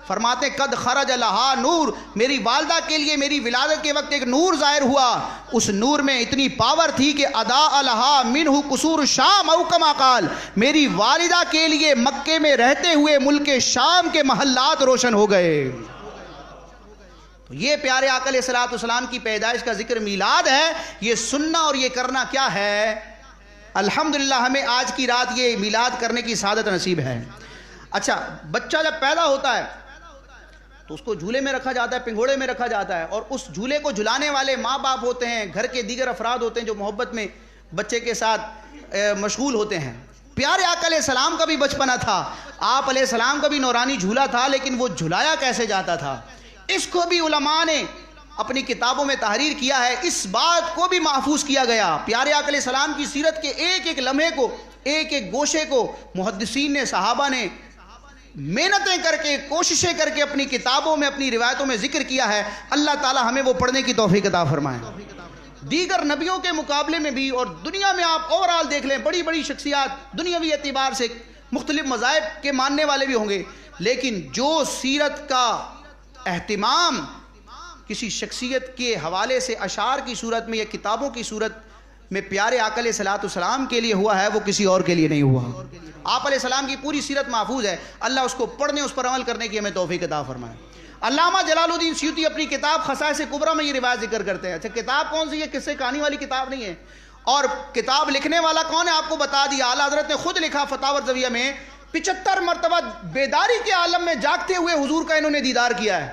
فرماتے قد خرج لہا نور، میری والدہ کے لیے میری ولادت کے وقت ایک نور ظاہر ہوا. اس نور میں اتنی پاور تھی کہ اضاء لہا منہ قصور الشام او کما قال، میری والدہ کے لیے مکے میں رہتے ہوئے ملک شام کے محلات روشن ہو گئے. تو یہ پیارے آقا علیہ السلام کی پیدائش کا ذکر میلاد ہے. یہ سننا اور یہ کرنا کیا ہے؟ الحمدللہ ہمیں آج کی رات یہ میلاد کرنے کی سعادت نصیب ہے. اچھا، بچہ جب پیدا ہوتا ہے تو اس کو جھولے میں رکھا جاتا ہے، پنگھوڑے میں رکھا جاتا ہے، اور اس جھولے کو جھلانے والے ماں باپ ہوتے ہیں، گھر کے دیگر افراد ہوتے ہیں جو محبت میں بچے کے ساتھ مشغول ہوتے ہیں. پیارے آقا علیہ السلام کا بھی بچپنا تھا، آپ علیہ السلام کا بھی نورانی جھولا تھا، لیکن وہ جھلایا کیسے جاتا تھا اس کو بھی علماء نے اپنی کتابوں میں تحریر کیا ہے. اس بات کو بھی محفوظ کیا گیا. پیارے آقا علیہ السلام کی سیرت کے ایک ایک لمحے کو، ایک ایک گوشے کو محدثین نے، صحابہ نے محنتیں کر کے کوششیں کر کے اپنی کتابوں میں اپنی روایتوں میں ذکر کیا ہے، اللہ تعالی ہمیں وہ پڑھنے کی توفیق عطا فرمائے۔ دیگر نبیوں کے مقابلے میں بھی اور دنیا میں آپ اوورال دیکھ لیں، بڑی بڑی شخصیات دنیاوی اعتبار سے مختلف مذاہب کے ماننے والے بھی ہوں گے، لیکن جو سیرت کا اہتمام کسی شخصیت کے حوالے سے اشعار کی صورت میں یا کتابوں کی صورت میں پیارے آقا علیہ الصلوۃ والسلام کے لیے ہوا ہے، وہ کسی اور کے لیے نہیں ہوا۔ آپ علیہ السلام کی پوری سیرت محفوظ ہے، اللہ اس کو پڑھنے اس پر عمل کرنے کی ہمیں توفیق عطا فرمائے۔ علامہ جلال الدین سیوطی اپنی کتاب خصائص کبریٰ میں یہ روایت ذکر کرتے ہیں۔ اچھا کتاب کون سی ہے؟ قصے کہانی والی کتاب نہیں ہے، اور کتاب لکھنے والا کون ہے آپ کو بتا دیا، اعلیٰ حضرت نے خود لکھا فتاوی الزاویہ میں 75 مرتبہ بیداری کے عالم میں جاگتے ہوئے حضور کا انہوں نے دیدار کیا ہے۔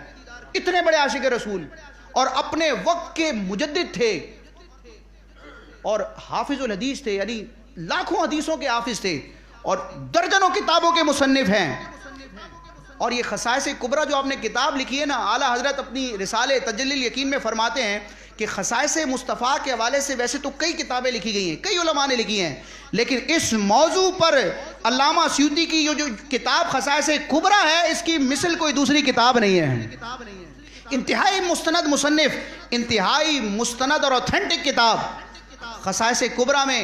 اتنے بڑے عاشق رسول اور اپنے وقت کے مجدد تھے اور حافظ الحدیث تھے، یعنی لاکھوں حدیثوں کے حافظ تھے اور درجنوں کتابوں کے مصنف ہیں۔ اور یہ خصائص کبریٰ جو آپ نے کتاب لکھی ہے نا، اعلیٰ حضرت اپنی رسالے تجلی الیقین میں فرماتے ہیں کہ خصائص مصطفیٰ کے حوالے سے ویسے تو کئی کتابیں لکھی گئی ہیں، کئی علماء نے لکھی ہیں، لیکن اس موضوع پر علامہ سیوطی کی جو کتاب خصائص کبریٰ ہے، اس کی مثل کوئی دوسری کتاب نہیں ہے۔ انتہائی مستند مصنف، انتہائی مستند اور اوتھینٹک کتاب خصائص کبریٰ میں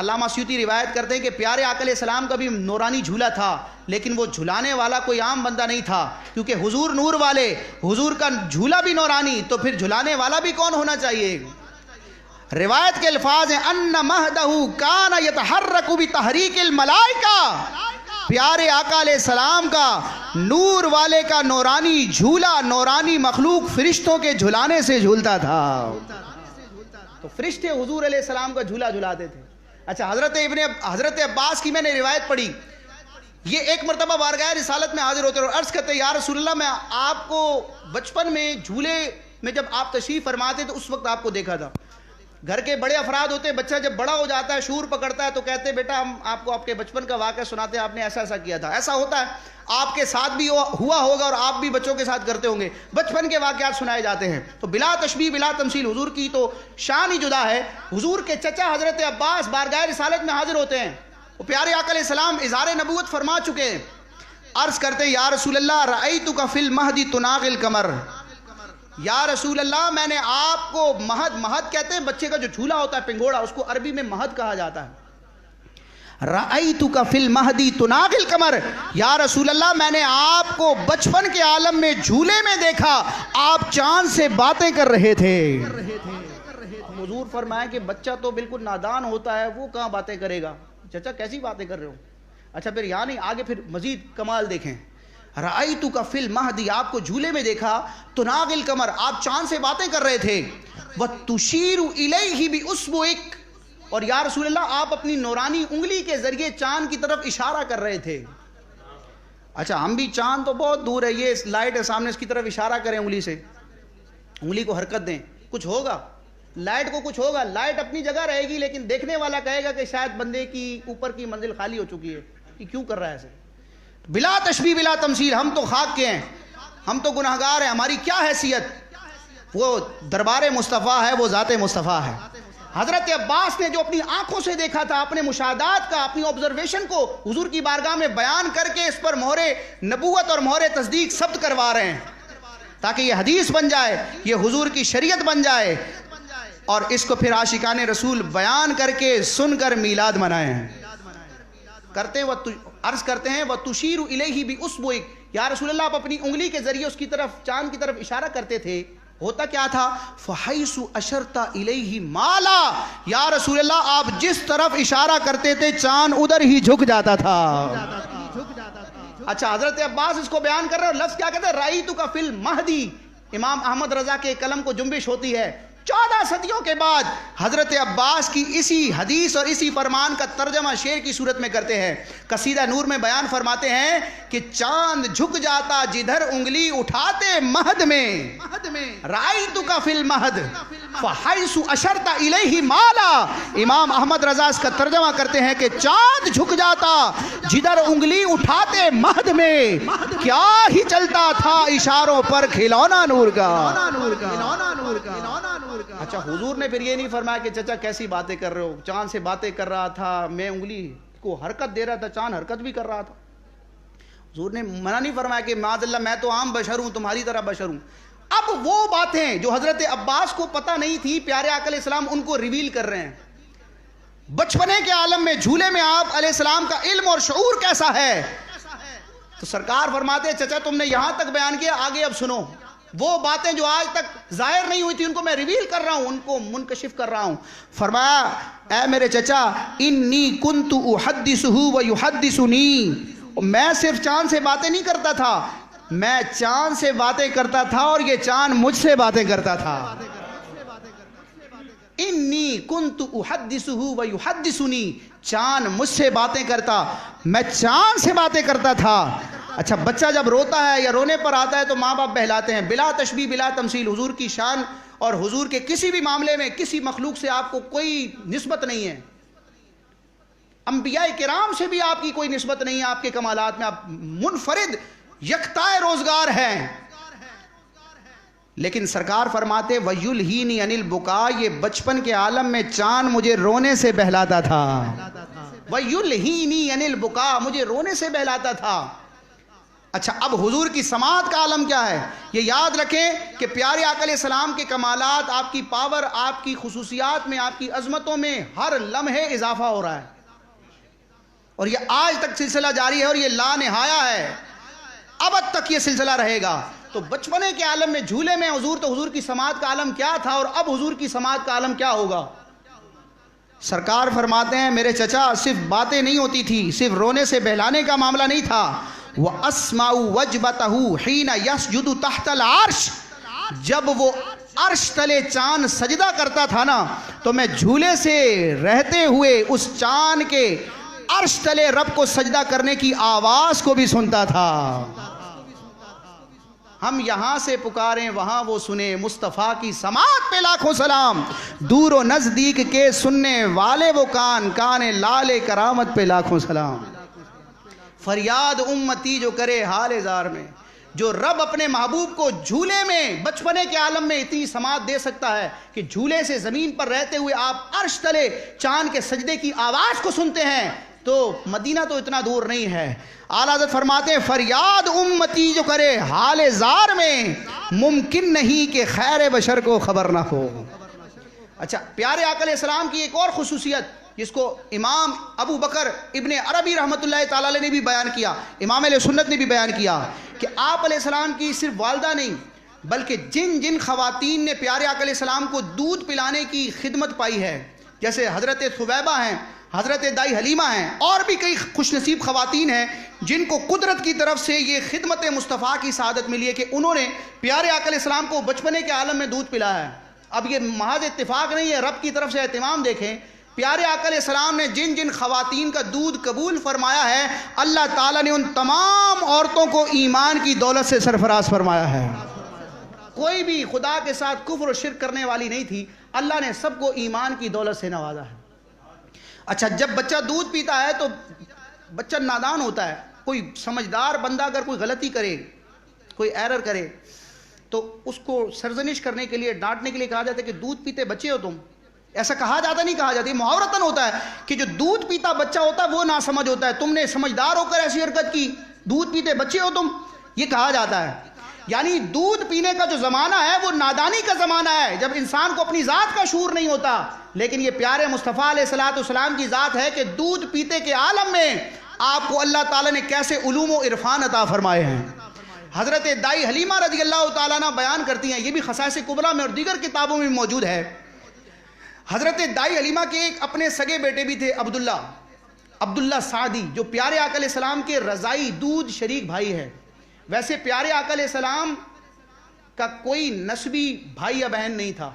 علامہ سیوطی روایت کرتے ہیں کہ پیارے آقا علیہ السلام کا بھی نورانی جھولا تھا، لیکن وہ جھلانے والا کوئی عام بندہ نہیں تھا، کیونکہ حضور نور والے، حضور کا جھولا بھی نورانی، تو پھر جھلانے والا بھی کون ہونا چاہیے؟ روایت کے الفاظ ہیں ان مہدہ کان یتحرک بتحریک الملائکہ، پیارے آقا علیہ السلام کا نور والے کا نورانی جھولا، نورانی مخلوق فرشتوں کے جھلانے سے جھولتا تھا، تو فرشتے حضور علیہ السلام کا جھولا جھلاتے تھے۔ اچھا حضرت عباس کی میں نے روایت پڑھی، یہ ایک مرتبہ بارگاہ رسالت میں حاضر ہوتے اور عرض کرتے یا رسول اللہ میں آپ کو بچپن میں جھولے میں جب آپ تشریف فرماتے تو اس وقت آپ کو دیکھا تھا۔ گھر کے بڑے افراد ہوتے، بچہ جب بڑا ہو جاتا ہے شعور پکڑتا ہے تو کہتے بیٹا ہم آپ کو آپ کے بچپن کا واقعہ سناتے ہیں، آپ نے ایسا ایسا کیا تھا۔ ایسا ہوتا ہے آپ کے ساتھ بھی ہوا ہوگا اور آپ بھی بچوں کے ساتھ کرتے ہوں گے، بچپن کے واقعات سنائے جاتے ہیں۔ تو بلا تشبیہ بلا تمثیل حضور کی تو شان ہی جدا ہے۔ حضور کے چچا حضرت عباس بارگاہ رسالت میں حاضر ہوتے ہیں، وہ پیارے آقا علیہ السلام اظہار نبوت فرما چکے ہیں، عرض کرتے یا رسول اللہ رأیتک فی المہدی تناغ القمر، یا رسول اللہ میں نے آپ کو مہد کہتے ہیں بچے کا جو جھولا ہوتا ہے پنگوڑا، اس کو عربی میں مہد کہا جاتا ہے۔ رأیتک فی المہدی تناغ القمر، یا رسول اللہ میں نے آپ کو بچپن کے عالم میں جھولے میں دیکھا، آپ چاند سے باتیں کر رہے تھے۔ حضور فرمائے کہ بچہ تو بالکل نادان ہوتا ہے، وہ کہاں باتیں کرے گا، چچا کیسی باتیں کر رہے ہو؟ اچھا پھر یہاں نہیں، آگے پھر مزید کمال دیکھیں، رأیتک فی المہدی، آپ کو جھولے میں دیکھا، تناغ القمر، آپ چاند سے باتیں کر رہے تھے، وتشیر الیہ باصبعک، اور یا رسول اللہ آپ اپنی نورانی انگلی کے ذریعے چاند کی طرف اشارہ کر رہے تھے۔ اچھا ہم بھی چاند تو بہت دور ہے، یہ لائٹ ہے سامنے، اس کی طرف اشارہ کریں انگلی سے، انگلی کو حرکت دیں، کچھ ہوگا؟ لائٹ کو کچھ ہوگا؟ لائٹ اپنی جگہ رہے گی، لیکن دیکھنے والا کہے گا کہ شاید بندے کی اوپر کی منزل خالی ہو چکی ہے، کہ کیوں کر رہا ہے ایسے؟ بلا تشبیہ بلا تمثیل، ہم تو خاک کے ہیں، ہم تو گناہگار ہیں، ہماری کیا حیثیت؟ وہ دربار مصطفیٰ ہے، وہ ذات مصطفیٰ ہے۔ حضرت عباس نے جو اپنی آنکھوں سے دیکھا تھا، اپنے مشاہدات کا، اپنی آبزرویشن کو حضور کی بارگاہ میں بیان کر کے اس پر مہر نبوت اور مہر تصدیق ثبت کروا رہے ہیں، تاکہ یہ حدیث بن جائے، یہ حضور کی شریعت بن جائے، اور اس کو پھر عاشقان رسول بیان کر کے سن کر میلاد منائے ہیں۔ عرض کرتے ہیں وَتُشِيرُ إِلَيْهِ بِأُصْبُعِكَ، یا رسول اللہ آپ اپنی انگلی کے ذریعے اس کی طرف، چاند کی طرف اشارہ کرتے تھے، ہوتا کیا تھا؟ فَحَيْثُ أَشَرْتَ إِلَيْهِ مَالَا، یا رسول اللہ آپ جس طرف اشارہ کرتے تھے چاند ادھر ہی جھک جاتا تھا۔ اچھا حضرت عباس اس کو بیان کر رہے ہیں، اور لفظ کیا کہتے ہیں؟ رأیتک فی المہدی، امام احمد رضا کے قلم کو جنبش ہوتی ہے۔ 14 صدیوں کے بعد حضرت عباس کی اسی حدیث اور اسی فرمان کا ترجمہ شعر کی صورت میں کرتے ہیں۔ قصیدہ نور میں بیان فرماتے ہیں کہ چاند جھک جاتا جدھر انگلی اٹھاتے مہد میں، رأیتک فی المہد فحیث اشرت الیہ مالا، امام احمد رضا اس کا ترجمہ کرتے ہیں کہ چاند جھک جاتا جدھر انگلی اٹھاتے مہد میں، کیا ہی چلتا تھا اشاروں پر کھلونا نور کا۔ اچھا حضور نے پھر یہ نہیں فرمایا کہ چچا کیسی باتیں کر رہے ہو، چاند سے باتیں کر رہا تھا، میں انگلی کو حرکت دے رہا تھا، چاند حرکت بھی کر رہا تھا۔ حضور نے منع نہیں فرمایا کہ معاذ اللہ میں تو عام بشر ہوں، تمہاری طرح بشر ہوں. اب وہ باتیں جو حضرت عباس کو پتہ نہیں تھی، پیارے آقا علیہ السلام ان کو ریویل کر رہے ہیں. بچپنے کے عالم میں جھولے میں آپ علیہ السلام کا علم اور شعور کیسا ہے. تو سرکار فرماتے ہیں چچا تم نے یہاں تک بیان کیا، آگے اب سنو. وہ باتیں جو آج تک ظاہر نہیں ہوئی تھی ان کو میں ریویل کر رہا ہوں، ان کو منکشف کر رہا ہوں. فرمایا اے میرے چچا انی کنت احدثہ ویحدثنی، میں صرف چاند سے باتیں نہیں کرتا تھا، میں چاند سے باتیں کرتا تھا اور یہ چاند مجھ سے باتیں کرتا تھا. انی کنت احدثہ ویحدثنی، چاند مجھ سے باتیں کرتا، میں چاند سے باتیں کرتا تھا. اچھا بچہ جب روتا ہے یا رونے پر آتا ہے تو ماں باپ بہلاتے ہیں، بلا تشبیہ بلا تمثیل. حضور کی شان اور حضور کے کسی بھی معاملے میں کسی مخلوق سے آپ کو کوئی نسبت نہیں ہے، انبیاء کرام سے بھی آپ کی کوئی نسبت نہیں ہے. آپ کے کمالات میں آپ منفرد یکتائے روزگار ہیں. لیکن سرکار فرماتے وَيُلْهِينِ عَنِ الْبُكَاءِ، یہ بچپن کے عالم میں چاند مجھے رونے سے بہلاتا تھا. وَيُلْهِينِ عَنِ الْبُكَاءِ، مجھے رونے سے بہلاتا تھا. اچھا اب حضور کی سماعت کا عالم کیا ہے؟ یہ یاد رکھیں کہ پیارے آقا علیہ السلام کے کمالات، آپ کی پاور، آپ کی خصوصیات میں، آپ کی عظمتوں میں ہر لمحے اضافہ ہو رہا ہے، اور یہ آج تک سلسلہ جاری ہے اور یہ لا نہایہ ہے، ابد تک یہ سلسلہ رہے گا. تو بچپنے کے عالم میں جھولے میں حضور، تو حضور کی سماعت کا عالم کیا تھا اور اب حضور کی سماعت کا عالم کیا ہوگا. سرکار فرماتے ہیں میرے چچا صرف باتیں نہیں ہوتی تھی، صرف رونے سے بہلانے کا معاملہ نہیں تھا. وَأَسْمَعُ وَجْبَتَهُ حِينَ يَسْجُدُ تَحْتَ الْعَرْشِ، جب وہ عرش تلے چاند سجدہ کرتا تھا نا تو میں جھولے سے رہتے ہوئے اس چاند کے عرش تلے رب کو سجدہ کرنے کی آواز کو بھی سنتا تھا. ہم یہاں سے پکاریں وہاں وہ سنے، مصطفیٰ کی سماعت پہ لاکھوں سلام. دور و نزدیک کے سننے والے وہ کان، کان لال کرامت پہ لاکھوں سلام. فریاد امتی جو کرے حال زار میں، جو رب اپنے محبوب کو جھولے میں بچپنے کے عالم میں اتنی سماعت دے سکتا ہے کہ جھولے سے زمین پر رہتے ہوئے آپ عرش تلے چاند کے سجدے کی آواز کو سنتے ہیں، تو مدینہ تو اتنا دور نہیں ہے. اعلیٰ حضرت فرماتے ہیں فریاد امتی جو کرے حال زار میں، ممکن نہیں کہ خیر بشر کو خبر نہ ہو. اچھا پیارے آقا علیہ السلام کی ایک اور خصوصیت جس کو امام ابو بکر ابن عربی رحمۃ اللہ تعالیٰ علیہ نے بھی بیان کیا، امام علیہ سنت نے بھی بیان کیا، کہ آپ علیہ السلام کی صرف والدہ نہیں بلکہ جن جن خواتین نے پیارے آقا علیہ السلام کو دودھ پلانے کی خدمت پائی ہے، جیسے حضرت ثویبہ ہیں، حضرت دائی حلیمہ ہیں، اور بھی کئی خوش نصیب خواتین ہیں جن کو قدرت کی طرف سے یہ خدمت مصطفیٰ کی سعادت ملی ہے کہ انہوں نے پیارے آقا علیہ السلام کو بچپنے کے عالم میں دودھ پلایا ہے. اب یہ محض اتفاق نہیں ہے، رب کی طرف سے اہتمام. دیکھیں پیارے آقا علیہ السلام نے جن جن خواتین کا دودھ قبول فرمایا ہے، اللہ تعالیٰ نے ان تمام عورتوں کو ایمان کی دولت سے سرفراز فرمایا ہے. کوئی بھی خدا کے ساتھ کفر و شرک کرنے والی نہیں تھی، اللہ نے سب کو ایمان کی دولت سے نوازا ہے. اچھا جب بچہ دودھ پیتا ہے تو بچہ نادان ہوتا ہے. کوئی سمجھدار بندہ اگر کوئی غلطی کرے، کوئی ایرر کرے، تو اس کو سرزنش کرنے کے لیے، ڈانٹنے کے لیے کہا جاتا ہے کہ دودھ پیتے بچے ہو تم. ایسا کہا جاتا نہیں، کہا جاتا ہے محاورتاً ہوتا ہے کہ جو دودھ پیتا بچہ ہوتا ہے وہ ناسمجھ ہوتا ہے، تم نے سمجھدار ہو کر ایسی حرکت کی، دودھ پیتے بچے ہو تم، یہ کہا جاتا ہے. یعنی دودھ پینے کا جو زمانہ ہے وہ نادانی کا زمانہ ہے، جب انسان کو اپنی ذات کا شعور نہیں ہوتا. لیکن یہ پیارے مصطفیٰ علیہ الصلوۃ والسلام کی ذات ہے کہ دودھ پیتے کے عالم میں آپ کو اللہ تعالیٰ نے کیسے علوم و عرفان عطا فرمائے ہیں. حضرت دائی حلیمہ رضی اللہ تعالیٰ عنہ بیان کرتی ہیں، یہ بھی خصائص کبریٰ میں اور دیگر کتابوں میں موجود ہے. حضرت دائی حلیمہ کے ایک اپنے سگے بیٹے بھی تھے، عبداللہ سعدی، جو پیارے آقا علیہ السلام کے رضائی دودھ شریک بھائی ہے. ویسے پیارے آقا علیہ السلام کا کوئی نسبی بھائی یا بہن نہیں تھا،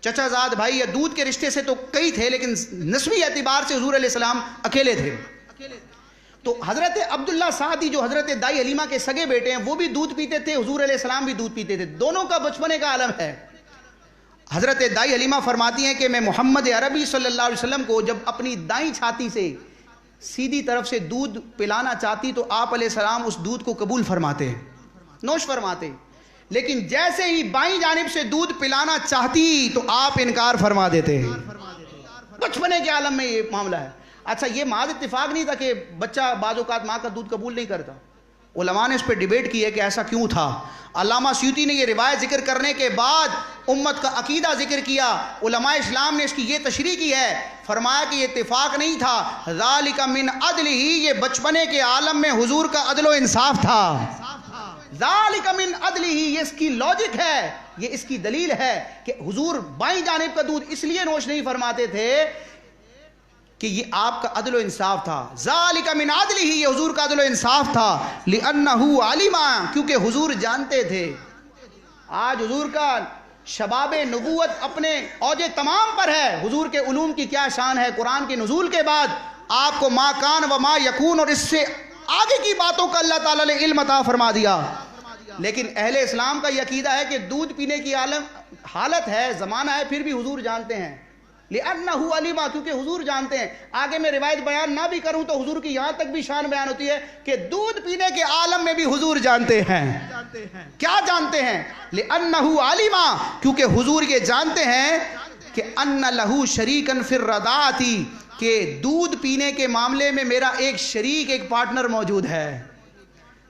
چچا زاد بھائی یا دودھ کے رشتے سے تو کئی تھے، لیکن نسبی اعتبار سے حضور علیہ السلام اکیلے تھے. تو حضرت عبداللہ سعدی جو حضرت دائی حلیمہ کے سگے بیٹے ہیں وہ بھی دودھ پیتے تھے، حضور علیہ السلام بھی دودھ پیتے تھے، دونوں کا بچپنے کا عالم ہے. حضرت دائی حلیمہ فرماتی ہیں کہ میں محمد عربی صلی اللہ علیہ وسلم کو جب اپنی دائیں چھاتی سے سیدھی طرف سے دودھ پلانا چاہتی تو آپ علیہ السلام اس دودھ کو قبول فرماتے، نوش فرماتے، لیکن جیسے ہی بائیں جانب سے دودھ پلانا چاہتی تو آپ انکار فرما دیتے. بچپنے کے عالم میں یہ معاملہ ہے. اچھا یہ محض اتفاق نہیں تھا کہ بچہ بعض اوقات ماں کا دودھ قبول نہیں کرتا، علماء نے اس پہ ڈیبیٹ کی ہے کہ ایسا کیوں تھا. علامہ سیوطی نے یہ روایت ذکر کرنے کے بعد امت کا عقیدہ ذکر کیا. علماء اسلام نے اس کی یہ تشریح کی ہے, فرمایا کہ یہ اتفاق نہیں تھا, ذالک من عدلہ, یہ بچپنے کے عالم میں حضور کا عدل و انصاف تھا. ذالک من عدلہ, یہ اس کی لاجک ہے, یہ اس کی دلیل ہے کہ حضور بائیں جانب کا دودھ اس لیے نوش نہیں فرماتے تھے کہ یہ آپ کا عدل و انصاف تھا. ذالک من عدلہ, یہ حضور کا عدل و انصاف تھا. لأنہ علم, کیونکہ حضور جانتے تھے. آج حضور کا شباب نبوت اپنے اوج تمام پر ہے. حضور کے علوم کی کیا شان ہے. قرآن کے نزول کے بعد آپ کو ما کان و ما یکون اور اس سے آگے کی باتوں کا اللہ تعالیٰ نے علم عطا فرما دیا. لیکن اہل اسلام کا یہ عقیدہ ہے کہ دودھ پینے کی حالت ہے, زمانہ ہے, پھر بھی حضور جانتے ہیں. لِأَنَّهُ عَلِمَا, کیونکہ حضور جانتے ہیں. آگے میں روایت بیان نہ بھی کروں تو حضور کی یہاں تک بھی شان بیان ہوتی ہے کہ دودھ پینے کے عالم میں بھی حضور جانتے ہیں. کیا جانتے ہیں؟ لِأَنَّهُ عَلِمَا, کیونکہ حضور یہ جانتے ہیں کہ أَنَّ لَهُ شَرِيكًا فِي الرَّضَاعَةِ, کہ دودھ پینے کے معاملے میں میرا ایک شریک, ایک پارٹنر موجود ہے.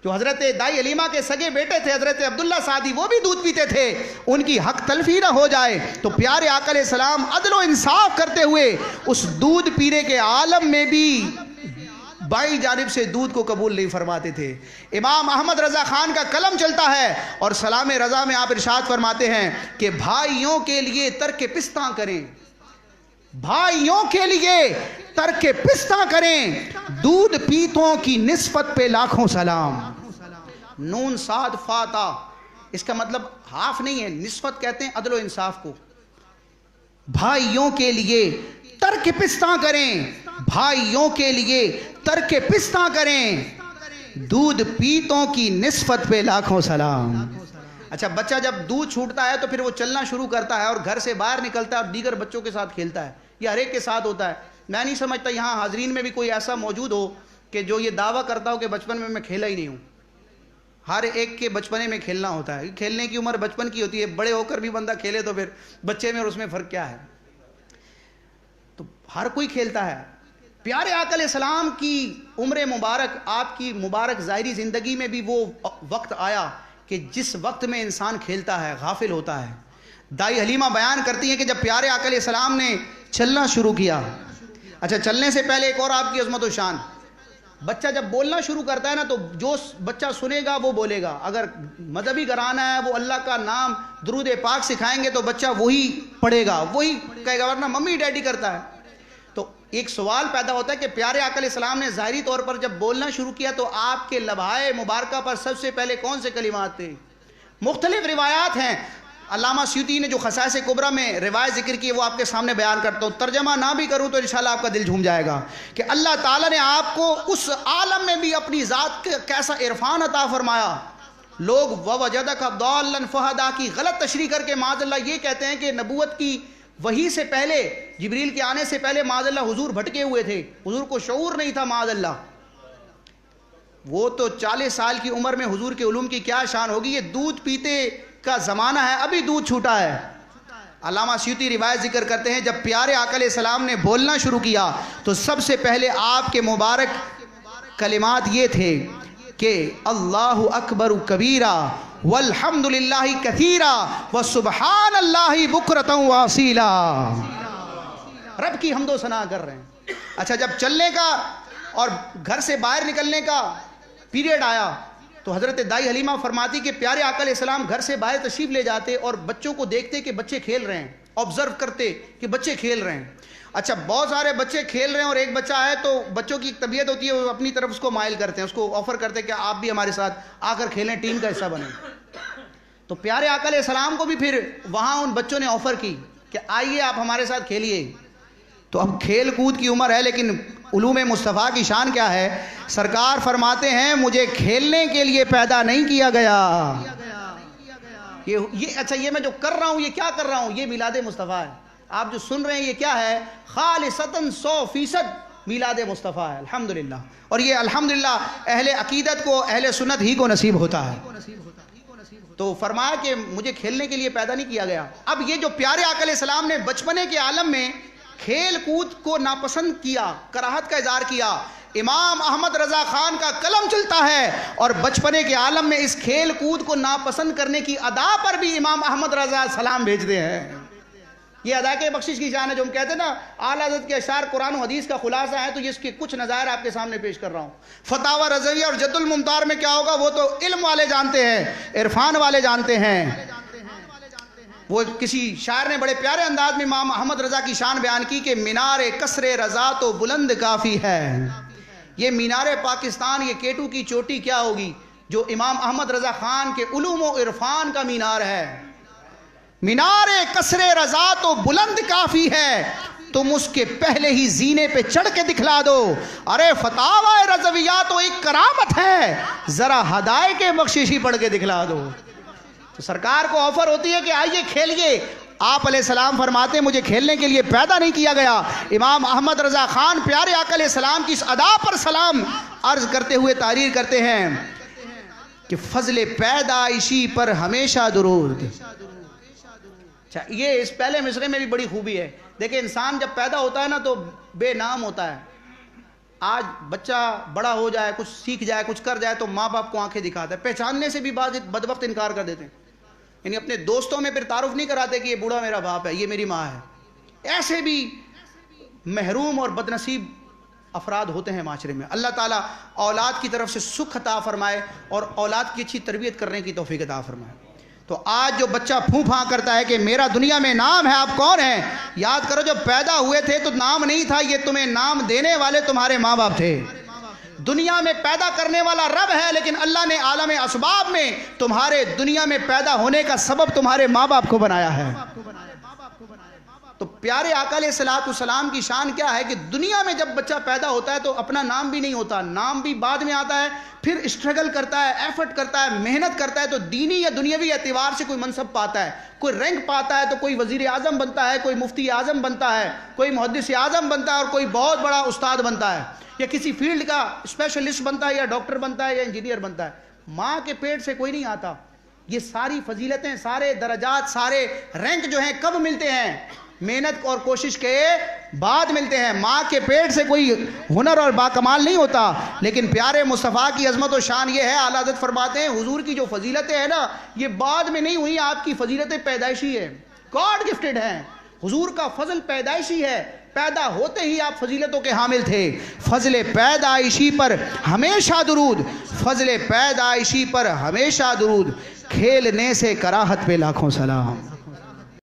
جو حضرت دائی حلیمہ کے سگے بیٹے تھے حضرت عبداللہ سعدی, وہ بھی دودھ پیتے تھے. ان کی حق تلفی نہ ہو جائے تو پیارے آقا علیہ السلام عدل و انصاف کرتے ہوئے اس دودھ پینے کے عالم میں بھی بائیں جانب سے دودھ کو قبول نہیں فرماتے تھے. امام احمد رضا خان کا قلم چلتا ہے اور سلام رضا میں آپ ارشاد فرماتے ہیں کہ بھائیوں کے لیے ترک پستہ کریں, بھائیوں کے لیے ترک پستہ کریں, دودھ پیتوں کی نسبت پہ لاکھوں سلام. نون صاد فاتا, اس کا مطلب ہاف نہیں ہے, نسبت کہتے ہیں عدل و انصاف کو. بھائیوں کے لیے ترک پستہ کریں, بھائیوں کے لیے ترک پستہ کریں, دودھ پیتوں کی نسبت پہ لاکھوں سلام. اچھا, بچہ جب دودھ چھوٹتا ہے تو پھر وہ چلنا شروع کرتا ہے اور گھر سے باہر نکلتا ہے اور دیگر بچوں کے ساتھ کھیلتا ہے. یہ ہر ایک کے ساتھ ہوتا ہے. میں نہیں سمجھتا یہاں حاضرین میں بھی کوئی ایسا موجود ہو کہ جو یہ دعویٰ کرتا ہو کہ بچپن میں کھیلا ہی نہیں ہوں. ہر ایک کے بچپنے میں کھیلنا ہوتا ہے. کھیلنے کی عمر بچپن کی ہوتی ہے, بڑے ہو کر بھی بندہ کھیلے تو پھر بچے میں اور اس میں فرق کیا ہے. تو ہر کوئی کھیلتا ہے. پیارے آقا علیہ السلام کی عمر مبارک, آپ کی مبارک ظاہری زندگی میں بھی وہ وقت آیا کہ جس وقت میں انسان کھیلتا ہے, غافل ہوتا ہے. دائی حلیمہ بیان کرتی ہیں کہ جب پیارے آقا علیہ السلام نے چلنا شروع کیا, اچھا چلنے سے پہلے ایک اور آپ کی عظمت و شان, بچہ جب بولنا شروع کرتا ہے نا تو جو بچہ سنے گا وہ بولے گا. اگر مذہبی گھرانہ ہے وہ اللہ کا نام درود پاک سکھائیں گے تو بچہ وہی پڑھے گا, وہی کہے گا, ورنہ ممی ڈیڈی کرتا ہے. تو ایک سوال پیدا ہوتا ہے کہ پیارے آقا علیہ السلام نے ظاہری طور پر جب بولنا شروع کیا تو آپ کے لبھائے مبارکہ پر سب سے پہلے کون سے کلمات تھے؟ مختلف روایات ہیں. علامہ سیوطی نے جو خصائص کبریٰ میں روایت ذکر کی ہے وہ آپ کے سامنے بیان کرتا ہوں. ترجمہ نہ بھی کروں تو انشاءاللہ آپ کا دل جھوم جائے گا کہ اللہ تعالیٰ نے آپ کو اس عالم میں بھی اپنی ذات کا کیسا عرفان عطا فرمایا. لوگ وَوَجَدَكَ ضَالًّا فَهَدَىٰ کی غلط تشریح کر کے معاذ اللہ یہ کہتے ہیں کہ نبوت کی وحی سے پہلے, جبریل کے آنے سے پہلے معاذ اللہ حضور بھٹکے ہوئے تھے, حضور کو شعور نہیں تھا معاذ اللہ. وہ تو 40 سال کی عمر میں حضور کے علوم کی کیا شان ہوگی. یہ دودھ پیتے کا زمانہ ہے, ابھی دودھ چھوٹا ہے. علامہ سیوطی روایت ذکر کرتے ہیں جب پیارے آقا علیہ السلام نے بولنا شروع کیا تو سب سے پہلے آپ کے مبارک کلمات یہ تھے کہ اللہ اکبر کبیرہ والحمدللہ کثیرہ وسبحان اللہ بکرۃ واصیلا. رب کی حمد و ثنا کر رہے ہیں. اچھا, جب چلنے کا اور گھر سے باہر نکلنے کا پیریڈ آیا تو حضرت دائی حلیمہ فرماتی کہ پیارے آقا علیہ السلام گھر سے باہر تشریف لے جاتے اور بچوں کو دیکھتے کہ بچے کھیل رہے ہیں, آبزرو کرتے کہ بچے کھیل رہے ہیں. اچھا, بہت سارے بچے کھیل رہے ہیں اور ایک بچہ ہے تو بچوں کی ایک طبیعت ہوتی ہے, وہ اپنی طرف اس کو مائل کرتے ہیں, اس کو آفر کرتے ہیں کہ آپ بھی ہمارے ساتھ آ کر کھیلیں, ٹیم کا حصہ بنیں. تو پیارے آقا علیہ السلام کو بھی پھر وہاں ان بچوں نے آفر کی کہ آئیے آپ ہمارے ساتھ کھیلیے. تو اب کھیل کود کی عمر ہے لیکن علوم مصطفیٰ کی شان کیا ہے. سرکار فرماتے ہیں مجھے کھیلنے کے لیے پیدا نہیں کیا گیا. یہ اچھا, یہ میں جو کر رہا ہوں یہ کیا کر رہا ہوں, یہ میلاد مصطفیٰ ہے. آپ جو سن رہے ہیں یہ کیا ہے, خالصتاً 100% میلاد مصطفیٰ ہے. الحمدللہ. اور یہ الحمدللہ اہل عقیدت کو, اہل سنت ہی کو نصیب ہوتا ہے. تو فرمایا کہ مجھے کھیلنے کے لیے پیدا نہیں کیا گیا. اب یہ جو پیارے آقا علیہ السلام نے بچپنے کے عالم میں کھیل کود کو ناپسند کیا, کراہت کا اظہار کیا, امام احمد رضا خان کا قلم چلتا ہے، اور بچپنے کے عالم میں اس کھیل کود کو ناپسند کرنے کی ادا پر بھی امام احمد رضا سلام بھیجتے ہیں۔ یہ ادا کے بخشش کی شان ہے، جو ہم کہتے ہیں نا اعلیٰ حضرت کے اشعار قرآن و حدیث کا خلاصہ ہے، تو یہ اس کے کچھ نظائر آپ کے سامنے پیش کر رہا ہوں۔ فتاوی رضویہ اور جد الممتار میں کیا ہوگا وہ تو علم والے جانتے ہیں، عرفان والے جانتے ہیں۔ وہ کسی شاعر نے بڑے پیارے انداز میں امام احمد رضا کی شان بیان کی کہ مینار قصر رضا تو بلند کافی ہے۔ یہ مینار پاکستان، یہ کیٹو کی چوٹی کیا ہوگی جو امام احمد رضا خان کے علوم و عرفان کا مینار ہے۔ مینار قصر رضا تو بلند کافی ہے، تم اس کے پہلے ہی زینے پہ چڑھ کے دکھلا دو۔ ارے فتاوی رضویہ تو ایک کرامت ہے، ذرا ہدایت بخششی پڑھ کے دکھلا دو۔ تو سرکار کو آفر ہوتی ہے کہ آئیے کھیلیے، آپ علیہ السلام فرماتے ہیں مجھے کھیلنے کے لیے پیدا نہیں کیا گیا۔ امام احمد رضا خان پیارے آقا علیہ السلام کی اس ادا پر سلام عرض کرتے ہوئے تحریر کرتے ہیں کہ فضل پیدائشی پر ہمیشہ درود۔ اچھا، یہ اس پہلے مصرے میں بھی بڑی خوبی ہے۔ دیکھیں انسان جب پیدا ہوتا ہے نا تو بے نام ہوتا ہے۔ آج بچہ بڑا ہو جائے، کچھ سیکھ جائے، کچھ کر جائے تو ماں باپ کو آنکھیں دکھاتا ہے، پہچاننے سے بھی بعض بدوقت انکار کر دیتے ہیں۔ یعنی اپنے دوستوں میں پھر تعارف نہیں کراتے کہ یہ بوڑھا میرا باپ ہے، یہ میری ماں ہے۔ ایسے بھی محروم اور بدنصیب افراد ہوتے ہیں معاشرے میں۔ اللہ تعالیٰ اولاد کی طرف سے سکھ عطا فرمائے اور اولاد کی اچھی تربیت کرنے کی توفیق عطا فرمائے۔ تو آج جو بچہ پھوں پھاں کرتا ہے کہ میرا دنیا میں نام ہے، آپ کون ہیں؟ یاد کرو جب پیدا ہوئے تھے تو نام نہیں تھا، یہ تمہیں نام دینے والے تمہارے ماں باپ تھے۔ دنیا میں پیدا کرنے والا رب ہے، لیکن اللہ نے عالم اسباب میں تمہارے دنیا میں پیدا ہونے کا سبب تمہارے ماں باپ کو بنایا ہے۔ تو پیارے آقا علیہ الصلوۃ والسلام کی شان کیا ہے کہ دنیا میں جب بچہ پیدا ہوتا ہے تو اپنا نام بھی نہیں ہوتا، نام بھی بعد میں آتا ہے، پھر اسٹرگل کرتا ہے، ایفرٹ کرتا ہے، محنت کرتا ہے، تو دینی یا دنیاوی اعتبار سے کوئی منصب پاتا ہے، کوئی رینک پاتا ہے، تو کوئی وزیر اعظم بنتا ہے، کوئی مفتی اعظم بنتا ہے، کوئی محدث اعظم بنتا ہے، اور کوئی بہت بڑا استاد بنتا ہے، یا کسی فیلڈ کا اسپیشلسٹ بنتا ہے، یا ڈاکٹر بنتا ہے، یا انجینئر بنتا ہے۔ ماں کے پیٹ سے کوئی نہیں آتا۔ یہ ساری فضیلتیں، سارے درجات، سارے رینک جو ہیں کب ملتے ہیں؟ محنت اور کوشش کے بعد ملتے ہیں۔ ماں کے پیٹ سے کوئی ہنر اور باکمال نہیں ہوتا۔ لیکن پیارے مصطفیٰ کی عظمت و شان یہ ہے، اعلیٰ حضرت فرماتے ہیں حضور کی جو فضیلتیں ہیں نا یہ بعد میں نہیں ہوئی، آپ کی فضیلتیں پیدائشی ہے، گاڈ گفٹڈ ہیں۔ حضور کا فضل پیدائشی ہے، پیدا ہوتے ہی آپ فضیلتوں کے حامل تھے۔ فضل پیدائشی پر ہمیشہ درود، فضل پیدائشی پر ہمیشہ درود، کھیلنے سے کراہت پہ لاکھوں سلام۔